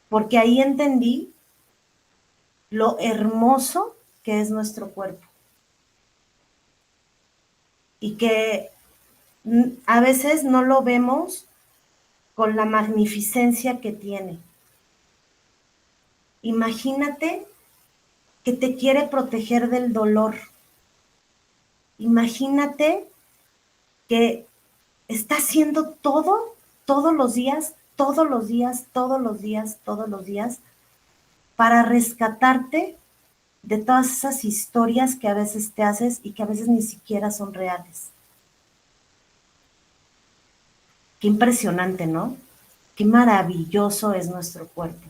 porque ahí entendí lo hermoso que es nuestro cuerpo. Y que a veces no lo vemos con la magnificencia que tiene. Imagínate que te quiere proteger del dolor. Imagínate que está haciendo todo, todos los días, todos los días, todos los días, todos los días, para rescatarte de todas esas historias que a veces te haces y que a veces ni siquiera son reales. Qué impresionante, ¿no? Qué maravilloso es nuestro cuerpo.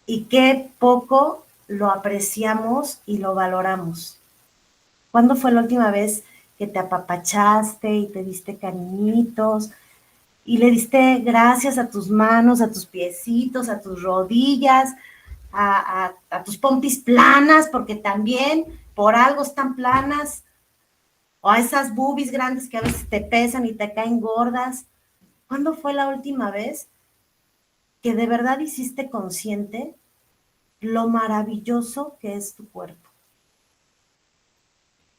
y qué poco lo apreciamos y lo valoramos. ¿Cuándo fue la última vez que te apapachaste y te diste cariñitos y le diste gracias a tus manos, a tus piecitos, a tus rodillas, a tus pompis planas, porque también por algo están planas, o a esas boobies grandes que a veces te pesan y te caen gordas? ¿Cuándo fue la última vez que de verdad hiciste consciente lo maravilloso que es tu cuerpo?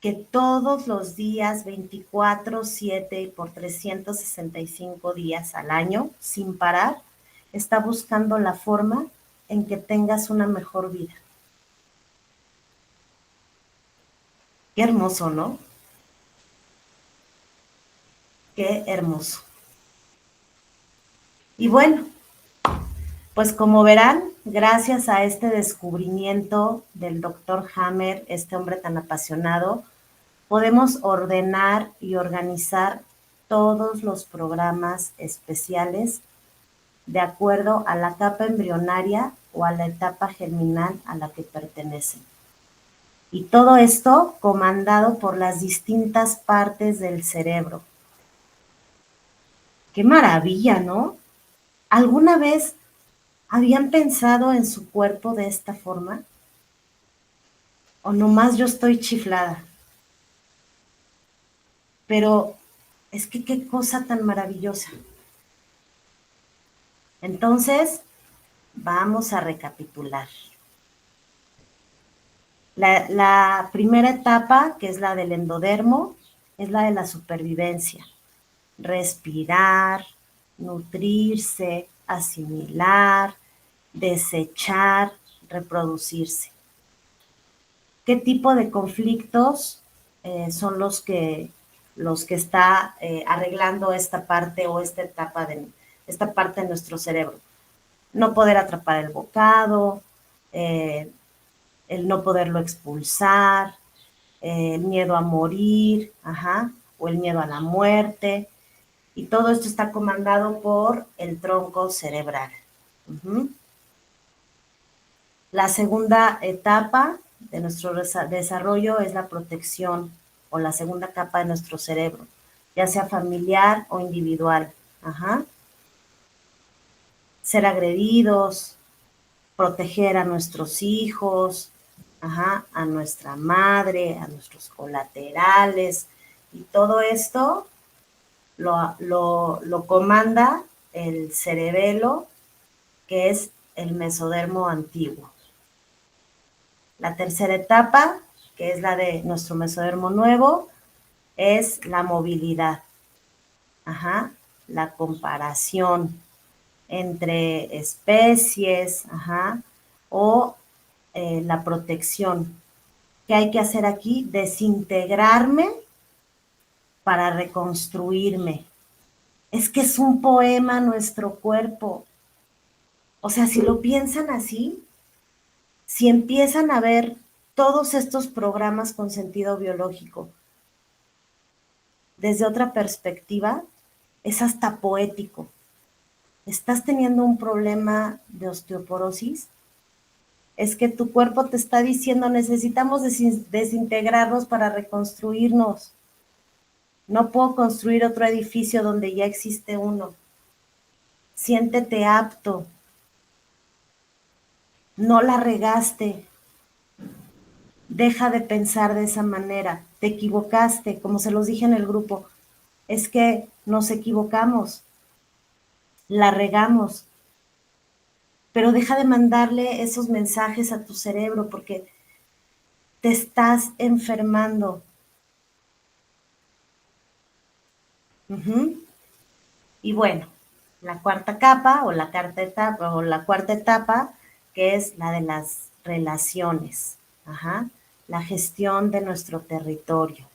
Que todos los días, 24/7 y por 365 días al año, sin parar, está buscando la forma en que tengas una mejor vida. Qué hermoso, ¿no? Qué hermoso. Y bueno, pues como verán, gracias a este descubrimiento del doctor Hammer, este hombre tan apasionado, podemos ordenar y organizar todos los programas especiales de acuerdo a la capa embrionaria o a la etapa germinal a la que pertenecen. Y todo esto comandado por las distintas partes del cerebro. ¡Qué maravilla!, ¿no? ¿Alguna vez habían pensado en su cuerpo de esta forma? ¿O nomás yo estoy chiflada? Pero es que qué cosa tan maravillosa. Entonces, vamos a recapitular. La primera etapa, que es la del endodermo, es la de la supervivencia. Respirar, nutrirse, asimilar, desechar, reproducirse. ¿Qué tipo de conflictos son los que está arreglando esta parte o esta parte de nuestro cerebro? No poder atrapar el bocado, el no poderlo expulsar, el miedo a morir, o el miedo a la muerte. Y todo esto está comandado por el tronco cerebral. La segunda etapa de nuestro desarrollo es la protección o la segunda capa de nuestro cerebro, ya sea familiar o individual. Ser agredidos, proteger a nuestros hijos, a nuestra madre, a nuestros colaterales, y todo esto lo comanda el cerebelo, que es el mesodermo antiguo. La tercera etapa, que es la de nuestro mesodermo nuevo, es la movilidad, la comparación entre especies, o la protección. ¿Qué hay que hacer aquí? Desintegrarme para reconstruirme. Es que es un poema nuestro cuerpo. O sea, si lo piensan así, si empiezan a ver todos estos programas con sentido biológico desde otra perspectiva, es hasta poético. ¿Estás teniendo un problema de osteoporosis? Es que tu cuerpo te está diciendo, necesitamos desintegrarnos para reconstruirnos. No puedo construir otro edificio donde ya existe uno. Siéntete apto. No la regaste. Deja de pensar de esa manera. Te equivocaste, como se los dije en el grupo. Es que nos equivocamos. La regamos. Pero deja de mandarle esos mensajes a tu cerebro porque te estás enfermando. Y bueno, la cuarta capa o la cuarta etapa, que es la de las relaciones, la gestión de nuestro territorio.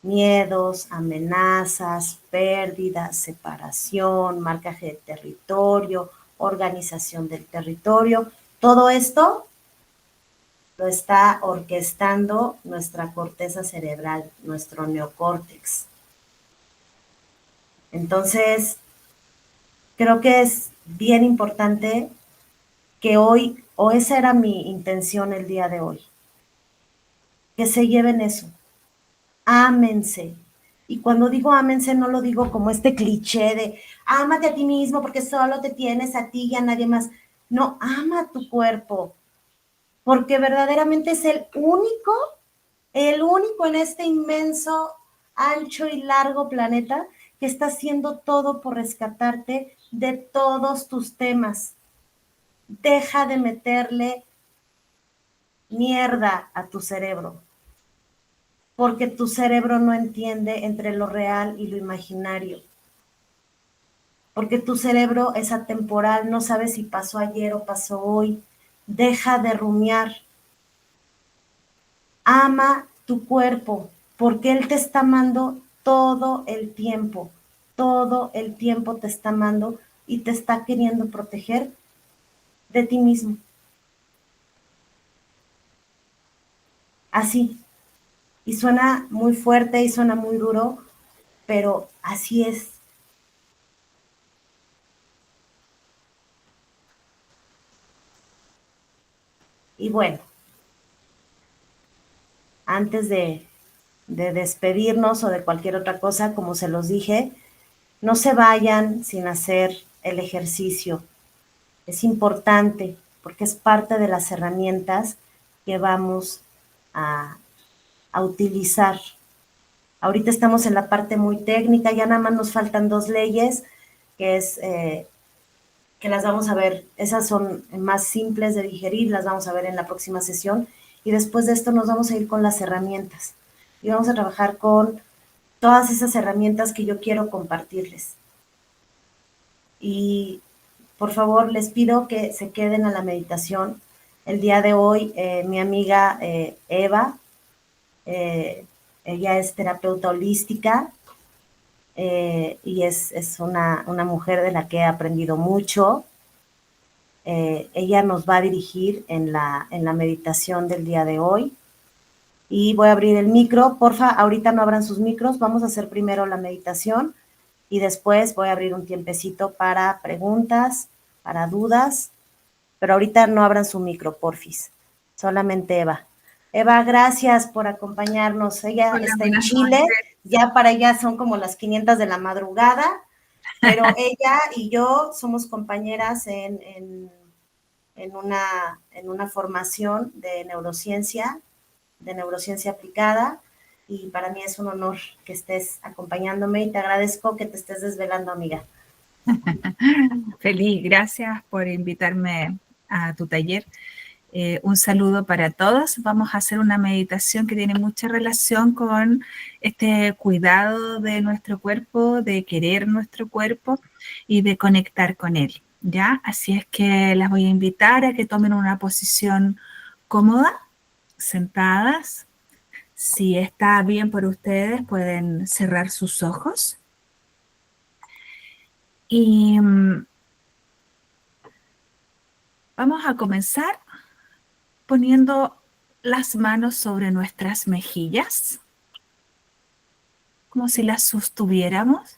Miedos, amenazas, pérdidas, separación, marcaje de territorio, organización del territorio. Todo esto lo está orquestando nuestra corteza cerebral, nuestro neocórtex. Entonces, creo que es bien importante que hoy, o esa era mi intención el día de hoy, que se lleven eso, ámense. Y cuando digo ámense, no lo digo como este cliché de ámate a ti mismo porque solo te tienes a ti y a nadie más. No, ama tu cuerpo, porque verdaderamente es el único en este inmenso, ancho y largo planeta que está haciendo todo por rescatarte de todos tus temas. Deja de meterle mierda a tu cerebro, porque tu cerebro no entiende entre lo real y lo imaginario, porque tu cerebro es atemporal, no sabes si pasó ayer o pasó hoy. Deja de rumiar, ama tu cuerpo, porque él te está amando todo el tiempo te está amando y te está queriendo proteger de ti mismo. Así, y suena muy fuerte y suena muy duro, pero así es. Y bueno, antes de despedirnos o de cualquier otra cosa, como se los dije, no se vayan sin hacer el ejercicio. Es importante porque es parte de las herramientas que vamos a, a utilizar. Ahorita estamos en la parte muy técnica, ya nada más nos faltan 2 leyes, que es que las vamos a ver, esas son más simples de digerir, las vamos a ver en la próxima sesión, y después de esto nos vamos a ir con las herramientas, y vamos a trabajar con todas esas herramientas que yo quiero compartirles. Y por favor, les pido que se queden a la meditación. El día de hoy, mi amiga Eva, eh, ella es terapeuta holística y es una mujer de la que he aprendido mucho. Ella nos va a dirigir en la meditación del día de hoy. Y voy a abrir el micro. Porfa, ahorita no abran sus micros. Vamos a hacer primero la meditación y después voy a abrir un tiempecito para preguntas, para dudas. Pero ahorita no abran su micro, porfis. Solamente Eva. Eva, gracias por acompañarnos. Ella Hola, está en buenas Chile. noches. Ya para ella son como las 500 de la madrugada. Pero ella y yo somos compañeras en una formación de neurociencia aplicada, y para mí es un honor que estés acompañándome y te agradezco que te estés desvelando, amiga. Feliz, gracias por invitarme a tu taller. Un saludo para todos. Vamos a hacer una meditación que tiene mucha relación con este cuidado de nuestro cuerpo, de querer nuestro cuerpo y de conectar con él, ¿ya? Así es que las voy a invitar a que tomen una posición cómoda, sentadas. Si está bien por ustedes, pueden cerrar sus ojos. Y vamos a comenzar poniendo las manos sobre nuestras mejillas, como si las sostuviéramos.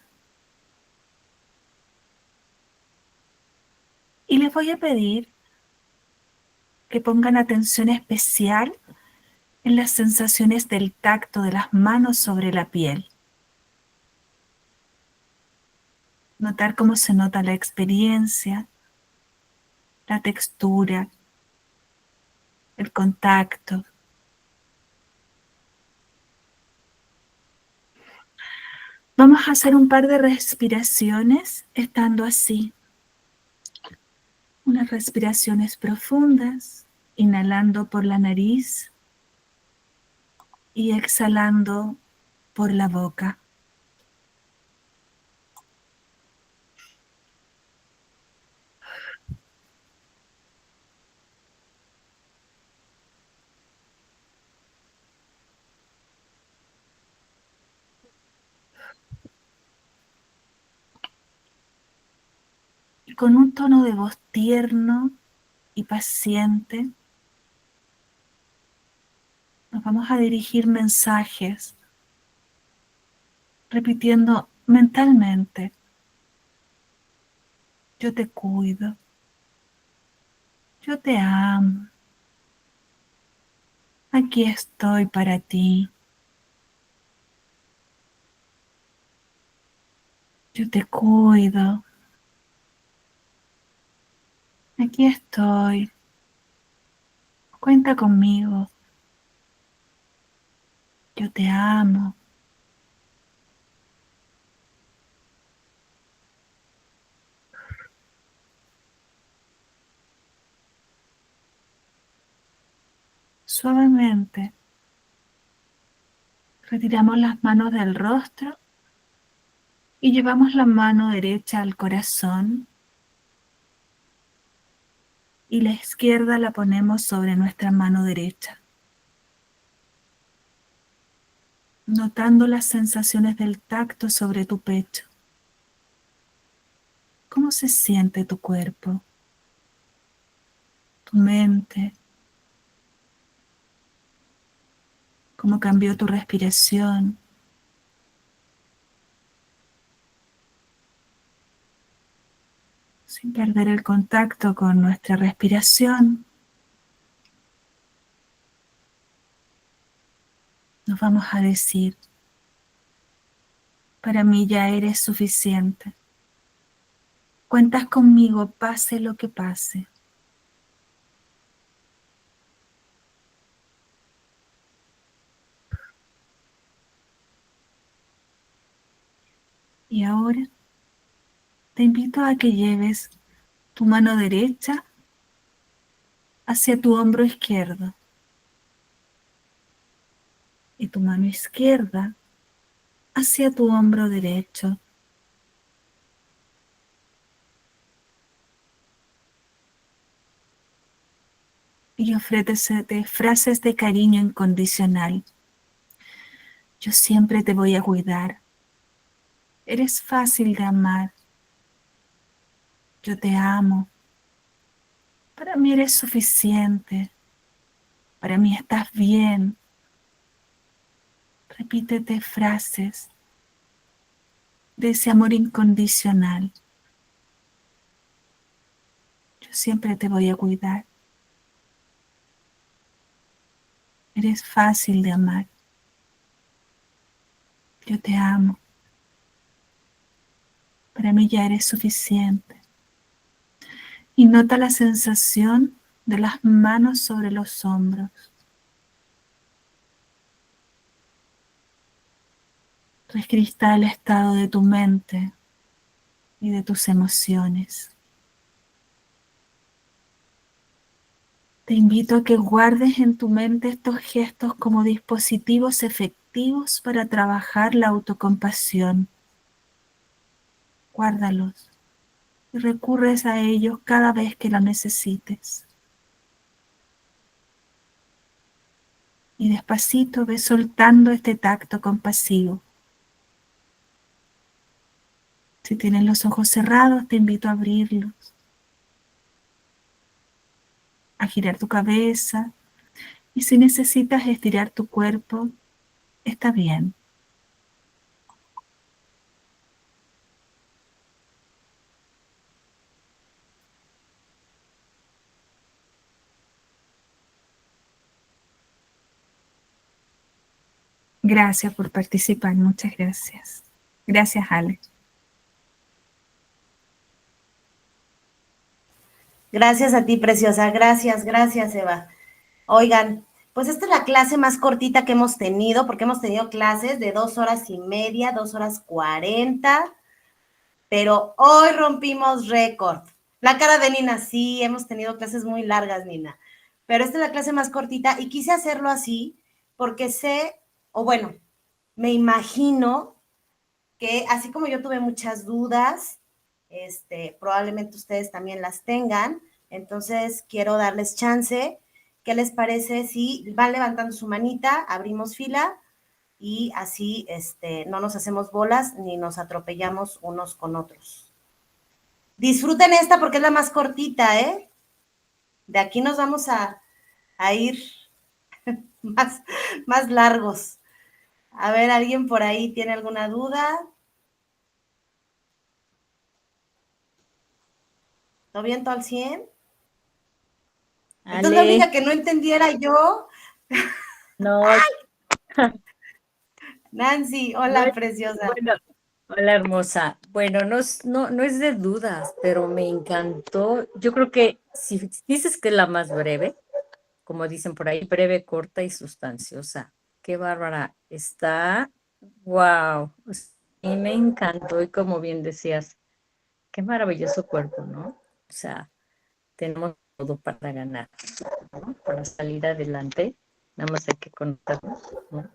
Y les voy a pedir que pongan atención especial en las sensaciones del tacto de las manos sobre la piel. Notar cómo se nota la experiencia, la textura, el contacto. Vamos a hacer un par de respiraciones estando así. Unas respiraciones profundas, inhalando por la nariz y exhalando por la boca. Y con un tono de voz tierno y paciente, nos vamos a dirigir mensajes, repitiendo mentalmente: yo te cuido, Yo te amo. Aquí estoy para ti. Yo te cuido. Aquí estoy. Cuenta conmigo. Yo te amo. Suavemente retiramos las manos del rostro y llevamos la mano derecha al corazón y la izquierda la ponemos sobre nuestra mano derecha, notando las sensaciones del tacto sobre tu pecho. ¿Cómo se siente tu cuerpo, tu mente? ¿Cómo cambió tu respiración? Sin perder el contacto con nuestra respiración, nos vamos a decir: para mí ya eres suficiente. Cuentas conmigo, pase lo que pase. Y ahora te invito a que lleves tu mano derecha hacia tu hombro izquierdo y tu mano izquierda hacia tu hombro derecho. Y ofrécete frases de cariño incondicional. Yo siempre te voy a cuidar. Eres fácil de amar. Yo te amo. Para mí eres suficiente. Para mí estás bien. Repítete frases de ese amor incondicional. Yo siempre te voy a cuidar. Eres fácil de amar. Yo te amo. Para mí ya eres suficiente. Y nota la sensación de las manos sobre los hombros. Registra el estado de tu mente y de tus emociones. Te invito a que guardes en tu mente estos gestos como dispositivos efectivos para trabajar la autocompasión. Guárdalos y recurres a ellos cada vez que lo necesites. Y despacito ve soltando este tacto compasivo. Si tienes los ojos cerrados, te invito a abrirlos, a girar tu cabeza, y si necesitas estirar tu cuerpo, está bien. Gracias por participar, muchas gracias. Gracias, Ale. Gracias a ti, preciosa. Gracias, gracias, Eva. Oigan, pues esta es la clase más cortita que hemos tenido, porque hemos tenido clases de 2 horas y media, 2 horas 40, pero hoy rompimos récord. La cara de Nina, sí, hemos tenido clases muy largas, Nina, pero esta es la clase más cortita y quise hacerlo así porque sé, o bueno, me imagino que así como yo tuve muchas dudas, probablemente ustedes también las tengan, entonces quiero darles chance. ¿Qué les parece si van levantando su manita, abrimos fila y así no nos hacemos bolas ni nos atropellamos unos con otros? Disfruten esta porque es la más cortita, ¿eh? De aquí nos vamos a ir más, más largos. A ver, ¿alguien por ahí tiene alguna duda? ¿Todo bien, todo al 100? Entonces la Ale, única que no entendiera yo, no, Nancy, no hola es, preciosa. bueno, hola hermosa. Bueno, no es de dudas, pero me encantó. Yo creo que si dices que es la más breve, como dicen por ahí, breve, corta y sustanciosa. Qué bárbara está. Wow. Y me encantó. Y como bien decías, qué maravilloso cuerpo, ¿no? O sea, tenemos todo para ganar, ¿no? Para salir adelante. Nada más hay que contarnos, ¿no?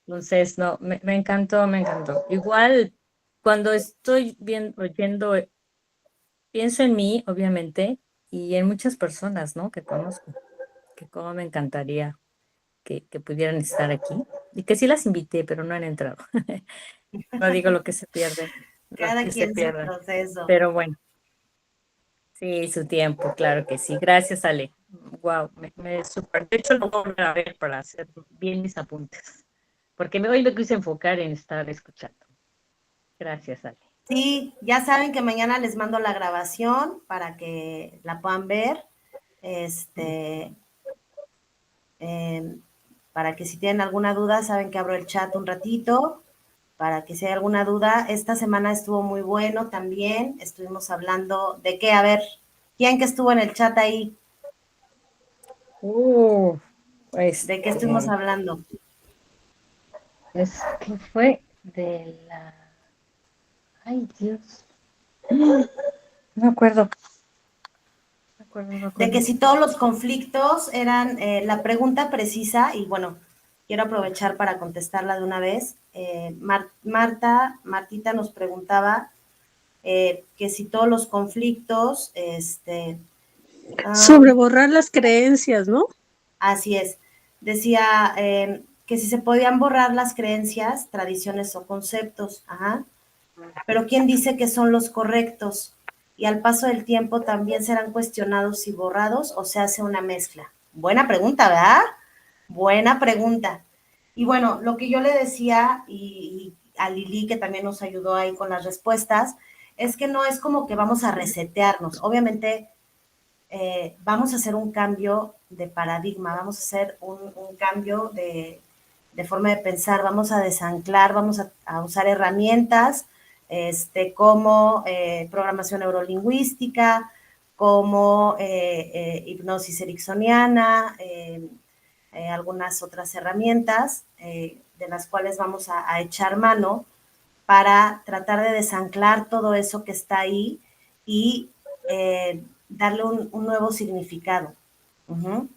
Entonces, no, me encantó, me encantó. Igual, cuando estoy oyendo, pienso en mí, obviamente, y en muchas personas, ¿no? Que conozco, que como me encantaría que pudieran estar aquí, y que sí las invité, pero no han entrado. No digo lo que se pierde, lo Cada que se quien su pierdan. proceso. Pero bueno, sí, su tiempo, claro que sí. Gracias, Ale. Wow, me super. De hecho, lo voy a volver a ver para hacer bien mis apuntes, porque hoy me quise enfocar en estar escuchando. Gracias, Ale. Sí, ya saben que mañana les mando la grabación para que la puedan ver. Este, eh, para que si tienen alguna duda, saben que abro el chat un ratito. Para que si hay alguna duda, esta semana estuvo muy bueno también. Estuvimos hablando de qué, a ver, ¿quién que estuvo en el chat ahí? Uh, ¿De qué estuvimos este, hablando? es que fue de la. Ay, Dios. No me acuerdo. No me De acuerdo. que si todos los conflictos eran la pregunta precisa, y bueno, quiero aprovechar para contestarla de una vez. Martita nos preguntaba que si todos los conflictos, Sobre borrar las creencias, ¿no? así es, decía que si se podían borrar las creencias, tradiciones o conceptos, ajá, pero ¿quién dice que son los correctos? Y al paso del tiempo también serán cuestionados y borrados o se hace una mezcla. Buena pregunta, ¿verdad? Buena pregunta. Y bueno, lo que yo le decía y a Lili, que también nos ayudó ahí con las respuestas, es que no es como que vamos a resetearnos. Obviamente vamos a hacer un cambio de paradigma, vamos a hacer un cambio de forma de pensar, vamos a desanclar, vamos a usar herramientas como programación neurolingüística, como hipnosis ericksoniana, algunas otras herramientas de las cuales vamos a echar mano para tratar de desanclar todo eso que está ahí y darle un nuevo significado. Uh-huh.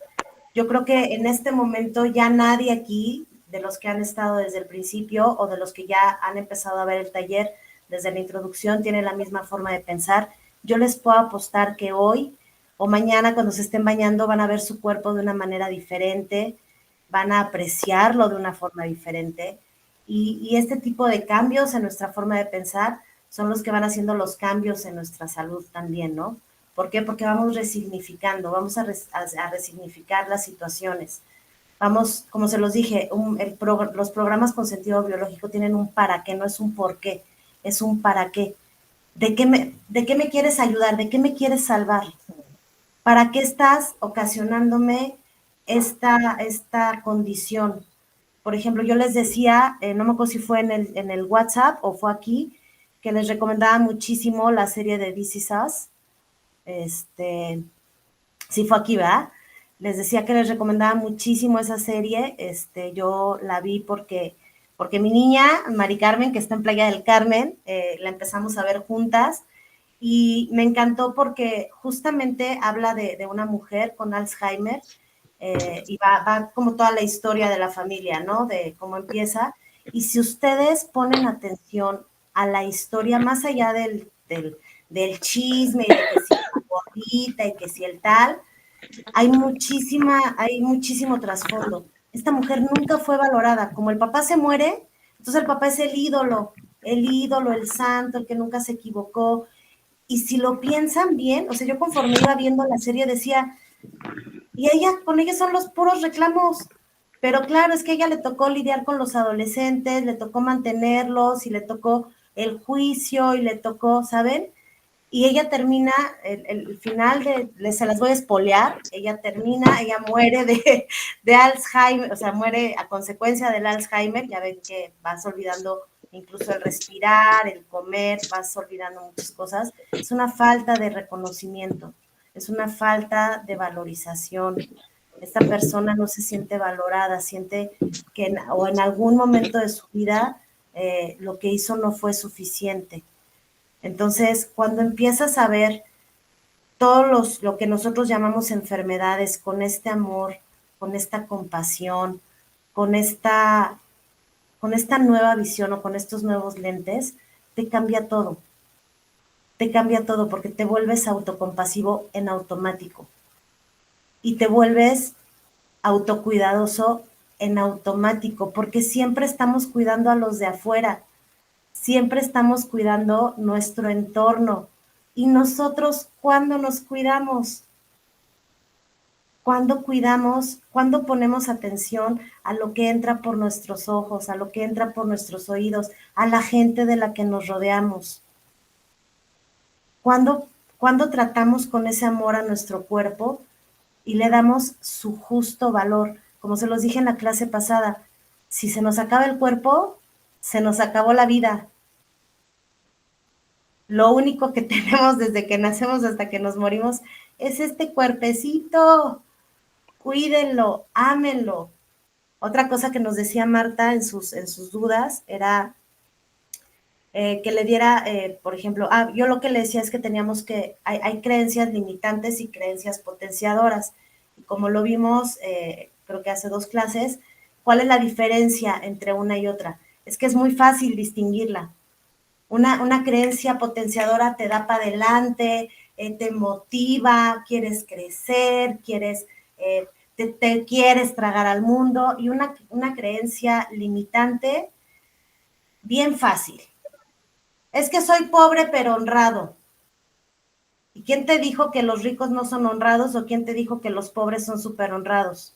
Yo creo que en este momento ya nadie aquí, de los que han estado desde el principio o de los que ya han empezado a ver el taller desde la introducción, tiene la misma forma de pensar. Yo les puedo apostar que hoy o mañana cuando se estén bañando van a ver su cuerpo de una manera diferente, van a apreciarlo de una forma diferente. Y este tipo de cambios en nuestra forma de pensar son los que van haciendo los cambios en nuestra salud también, ¿no? ¿Por qué? Porque vamos resignificando, vamos a resignificar las situaciones. Vamos, como se los dije, los programas con sentido biológico tienen un para qué, no es un por qué, es un para qué. ¿De qué me quieres ayudar? ¿De qué me quieres salvar? ¿Para qué estás ocasionándome esta condición? Por ejemplo, yo les decía, no me acuerdo si fue en el WhatsApp o fue aquí, que les recomendaba muchísimo la serie de This Is Us. Sí fue aquí, ¿verdad? Les decía que les recomendaba muchísimo esa serie. Yo la vi porque mi niña, Mari Carmen, que está en Playa del Carmen, la empezamos a ver juntas y me encantó porque justamente habla de una mujer con Alzheimer y va como toda la historia de la familia, ¿no? De cómo empieza. Y si ustedes ponen atención a la historia, más allá del chisme y de que si la gordita y que si el tal, hay muchísimo trasfondo. Esta mujer nunca fue valorada. Como el papá se muere, entonces el papá es el ídolo, el santo, el que nunca se equivocó. Y si lo piensan bien, o sea, yo conforme iba viendo la serie decía, y con ella son los puros reclamos. Pero claro, es que a ella le tocó lidiar con los adolescentes, le tocó mantenerlos y le tocó el juicio y le tocó, ¿saben? y ella termina, el final se las voy a espolear, ella muere de Alzheimer, o sea, muere a consecuencia del Alzheimer, ya ven que vas olvidando incluso el respirar, el comer, vas olvidando muchas cosas, es una falta de reconocimiento, es una falta de valorización. Esta persona no se siente valorada, siente que en algún momento de su vida lo que hizo no fue suficiente. Entonces, cuando empiezas a ver lo que nosotros llamamos enfermedades con este amor, con esta compasión, con esta nueva visión o con estos nuevos lentes, te cambia todo. Te cambia todo porque te vuelves autocompasivo en automático y te vuelves autocuidadoso en automático porque siempre estamos cuidando a los de afuera. Siempre estamos cuidando nuestro entorno. ¿Y nosotros cuándo nos cuidamos? ¿Cuándo cuidamos? ¿Cuándo ponemos atención a lo que entra por nuestros ojos, a lo que entra por nuestros oídos, a la gente de la que nos rodeamos? ¿Cuándo tratamos con ese amor a nuestro cuerpo y le damos su justo valor? Como se los dije en la clase pasada, si se nos acaba el cuerpo, se nos acabó la vida. Lo único que tenemos desde que nacemos hasta que nos morimos es este cuerpecito. Cuídenlo, ámenlo. Otra cosa que nos decía Marta en sus dudas era que le diera, por ejemplo, yo lo que le decía es que hay creencias limitantes y creencias potenciadoras. Y como lo vimos, creo que hace 2 clases, ¿cuál es la diferencia entre una y otra? Es que es muy fácil distinguirla. Una creencia potenciadora te da para adelante, te motiva, quieres crecer, te quieres tragar al mundo, y una creencia limitante, bien fácil. Es que soy pobre pero honrado. ¿Y quién te dijo que los ricos no son honrados o quién te dijo que los pobres son súper honrados?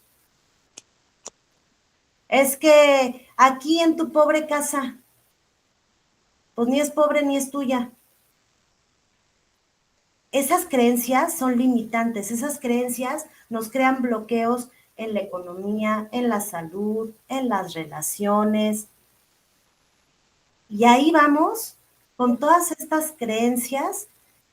Es que aquí en tu pobre casa, pues ni es pobre ni es tuya. Esas creencias son limitantes, esas creencias nos crean bloqueos en la economía, en la salud, en las relaciones. Y ahí vamos con todas estas creencias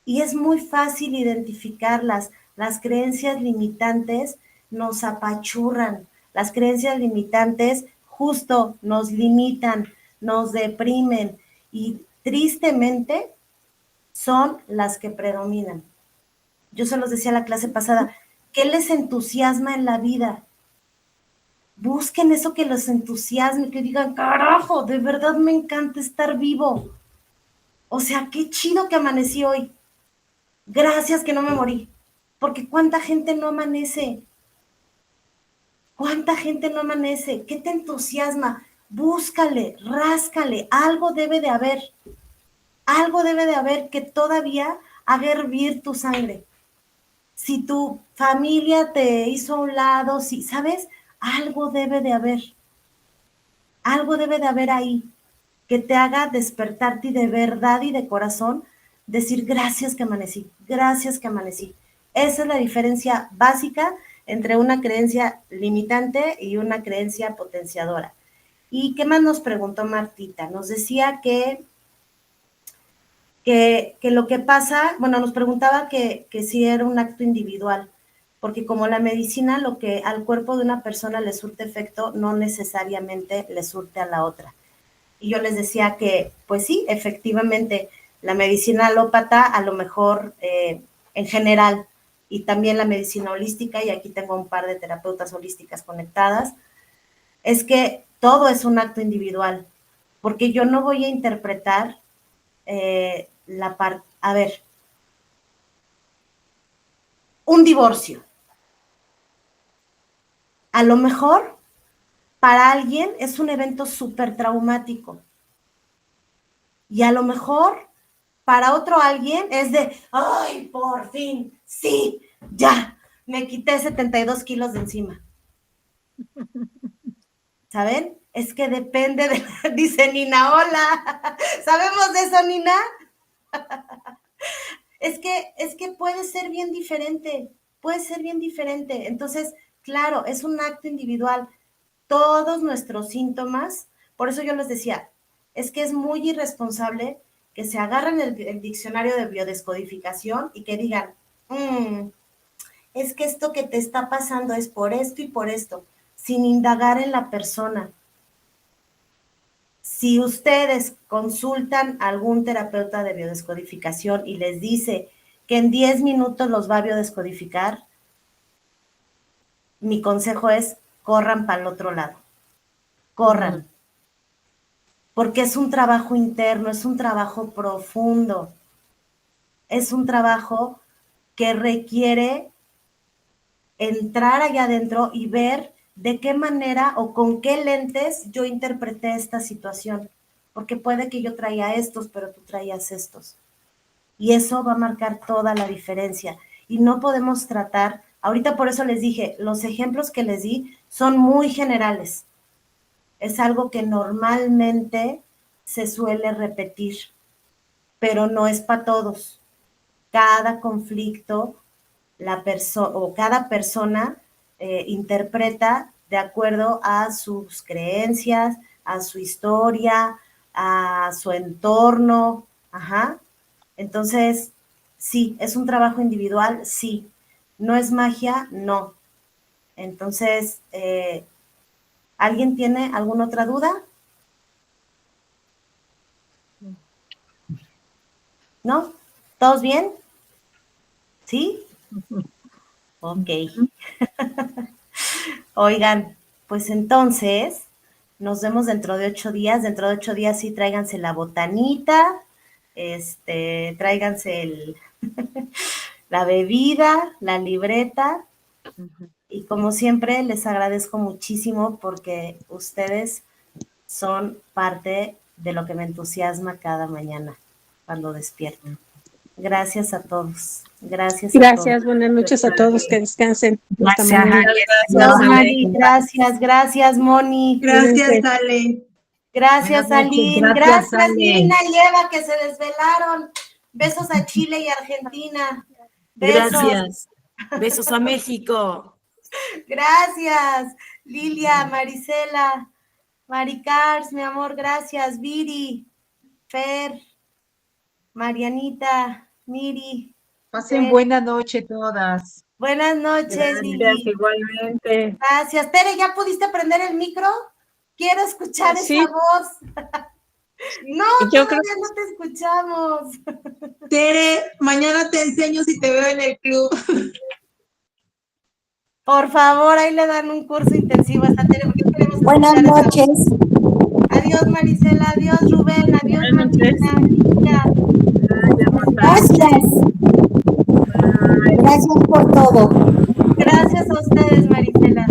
y es muy fácil identificarlas. Las creencias limitantes nos apachurran, las creencias limitantes justo nos limitan, nos deprimen y tristemente son las que predominan. Yo se los decía la clase pasada, ¿qué les entusiasma en la vida? Busquen eso que los entusiasme, que digan, carajo, de verdad me encanta estar vivo. O sea, qué chido que amanecí hoy. Gracias que no me morí. Porque ¿cuánta gente no amanece? ¿Cuánta gente no amanece? ¿Qué te entusiasma? Búscale, ráscale, algo debe de haber. Algo debe de haber que todavía haga hervir tu sangre. Si tu familia te hizo a un lado, si, ¿sabes? Algo debe de haber. Algo debe de haber ahí que te haga despertarte y de verdad y de corazón decir gracias que amanecí, gracias que amanecí. Esa es la diferencia básica entre una creencia limitante y una creencia potenciadora. ¿Y qué más nos preguntó Martita? Nos decía que lo que pasa, bueno, nos preguntaba que si era un acto individual, porque como la medicina, lo que al cuerpo de una persona le surte efecto, no necesariamente le surte a la otra. Y yo les decía que, pues sí, efectivamente, la medicina alópata a lo mejor en general, y también la medicina holística, y aquí tengo un par de terapeutas holísticas conectadas, es que todo es un acto individual, porque yo no voy a interpretar la parte, a ver, un divorcio. A lo mejor para alguien es un evento súper traumático. Y a lo mejor para otro alguien es de, ay, por fin, sí, ya, me quité 72 kilos de encima. ¿Saben? Es que depende de, dice Nina, hola, ¿sabemos de eso, Nina? Es que puede ser bien diferente, puede ser bien diferente. Entonces, claro, es un acto individual. Todos nuestros síntomas, por eso yo les decía, es que es muy irresponsable que se agarren el diccionario de biodescodificación y que digan, es que esto que te está pasando es por esto y por esto, sin indagar en la persona. Si ustedes consultan a algún terapeuta de biodescodificación y les dice que en 10 minutos los va a biodescodificar, mi consejo es corran para el otro lado, corran, porque es un trabajo interno, es un trabajo profundo, es un trabajo que requiere entrar allá adentro y ver de qué manera o con qué lentes yo interpreté esta situación, porque puede que yo traía estos, pero tú traías estos. Y eso va a marcar toda la diferencia. Y no podemos tratar, ahorita por eso les dije, los ejemplos que les di son muy generales. Es algo que normalmente se suele repetir, pero no es para todos. Cada conflicto, cada persona interpreta de acuerdo a sus creencias, a su historia, a su entorno, Entonces, sí, es un trabajo individual, sí. No es magia, no. Entonces, ¿alguien tiene alguna otra duda? ¿No? ¿Todos bien? ¿Sí? Ok. Oigan, pues entonces nos vemos dentro de 8 días. Dentro de 8 días sí tráiganse la botanita, tráiganse la bebida, la libreta. Y como siempre, les agradezco muchísimo porque ustedes son parte de lo que me entusiasma cada mañana cuando despierto. Gracias a todos. Gracias a todos. Gracias, buenas noches a todos, que descansen. Hasta Gracias, mañana. Gracias, Mari. Gracias, Moni. Gracias, Ale. Gracias, Buenas noches, Aline. gracias, Gracias, Ale. Lina y Eva, que se desvelaron. Besos a Chile y Argentina. Besos. Gracias. Besos a México. Gracias, Lilia, Marisela, Maricars, mi amor, gracias. Viri, Fer, Marianita, Miri. Pasen buena noche todas. Buenas noches, Lili. Igualmente. Gracias. Tere, ¿ya pudiste prender el micro? Quiero escuchar Sí. esa voz. No, Yo todavía no te escuchamos. Tere, mañana te enseño si te veo en el club. Por favor, ahí le dan un curso intensivo a esta Tere, porque queremos Buenas escuchar esa noches. voz. Adiós, Marisela. Adiós, Rubén. Adiós, Buenas noches. Martina. Gracias. Gracias por todo. Gracias a ustedes, Marisela.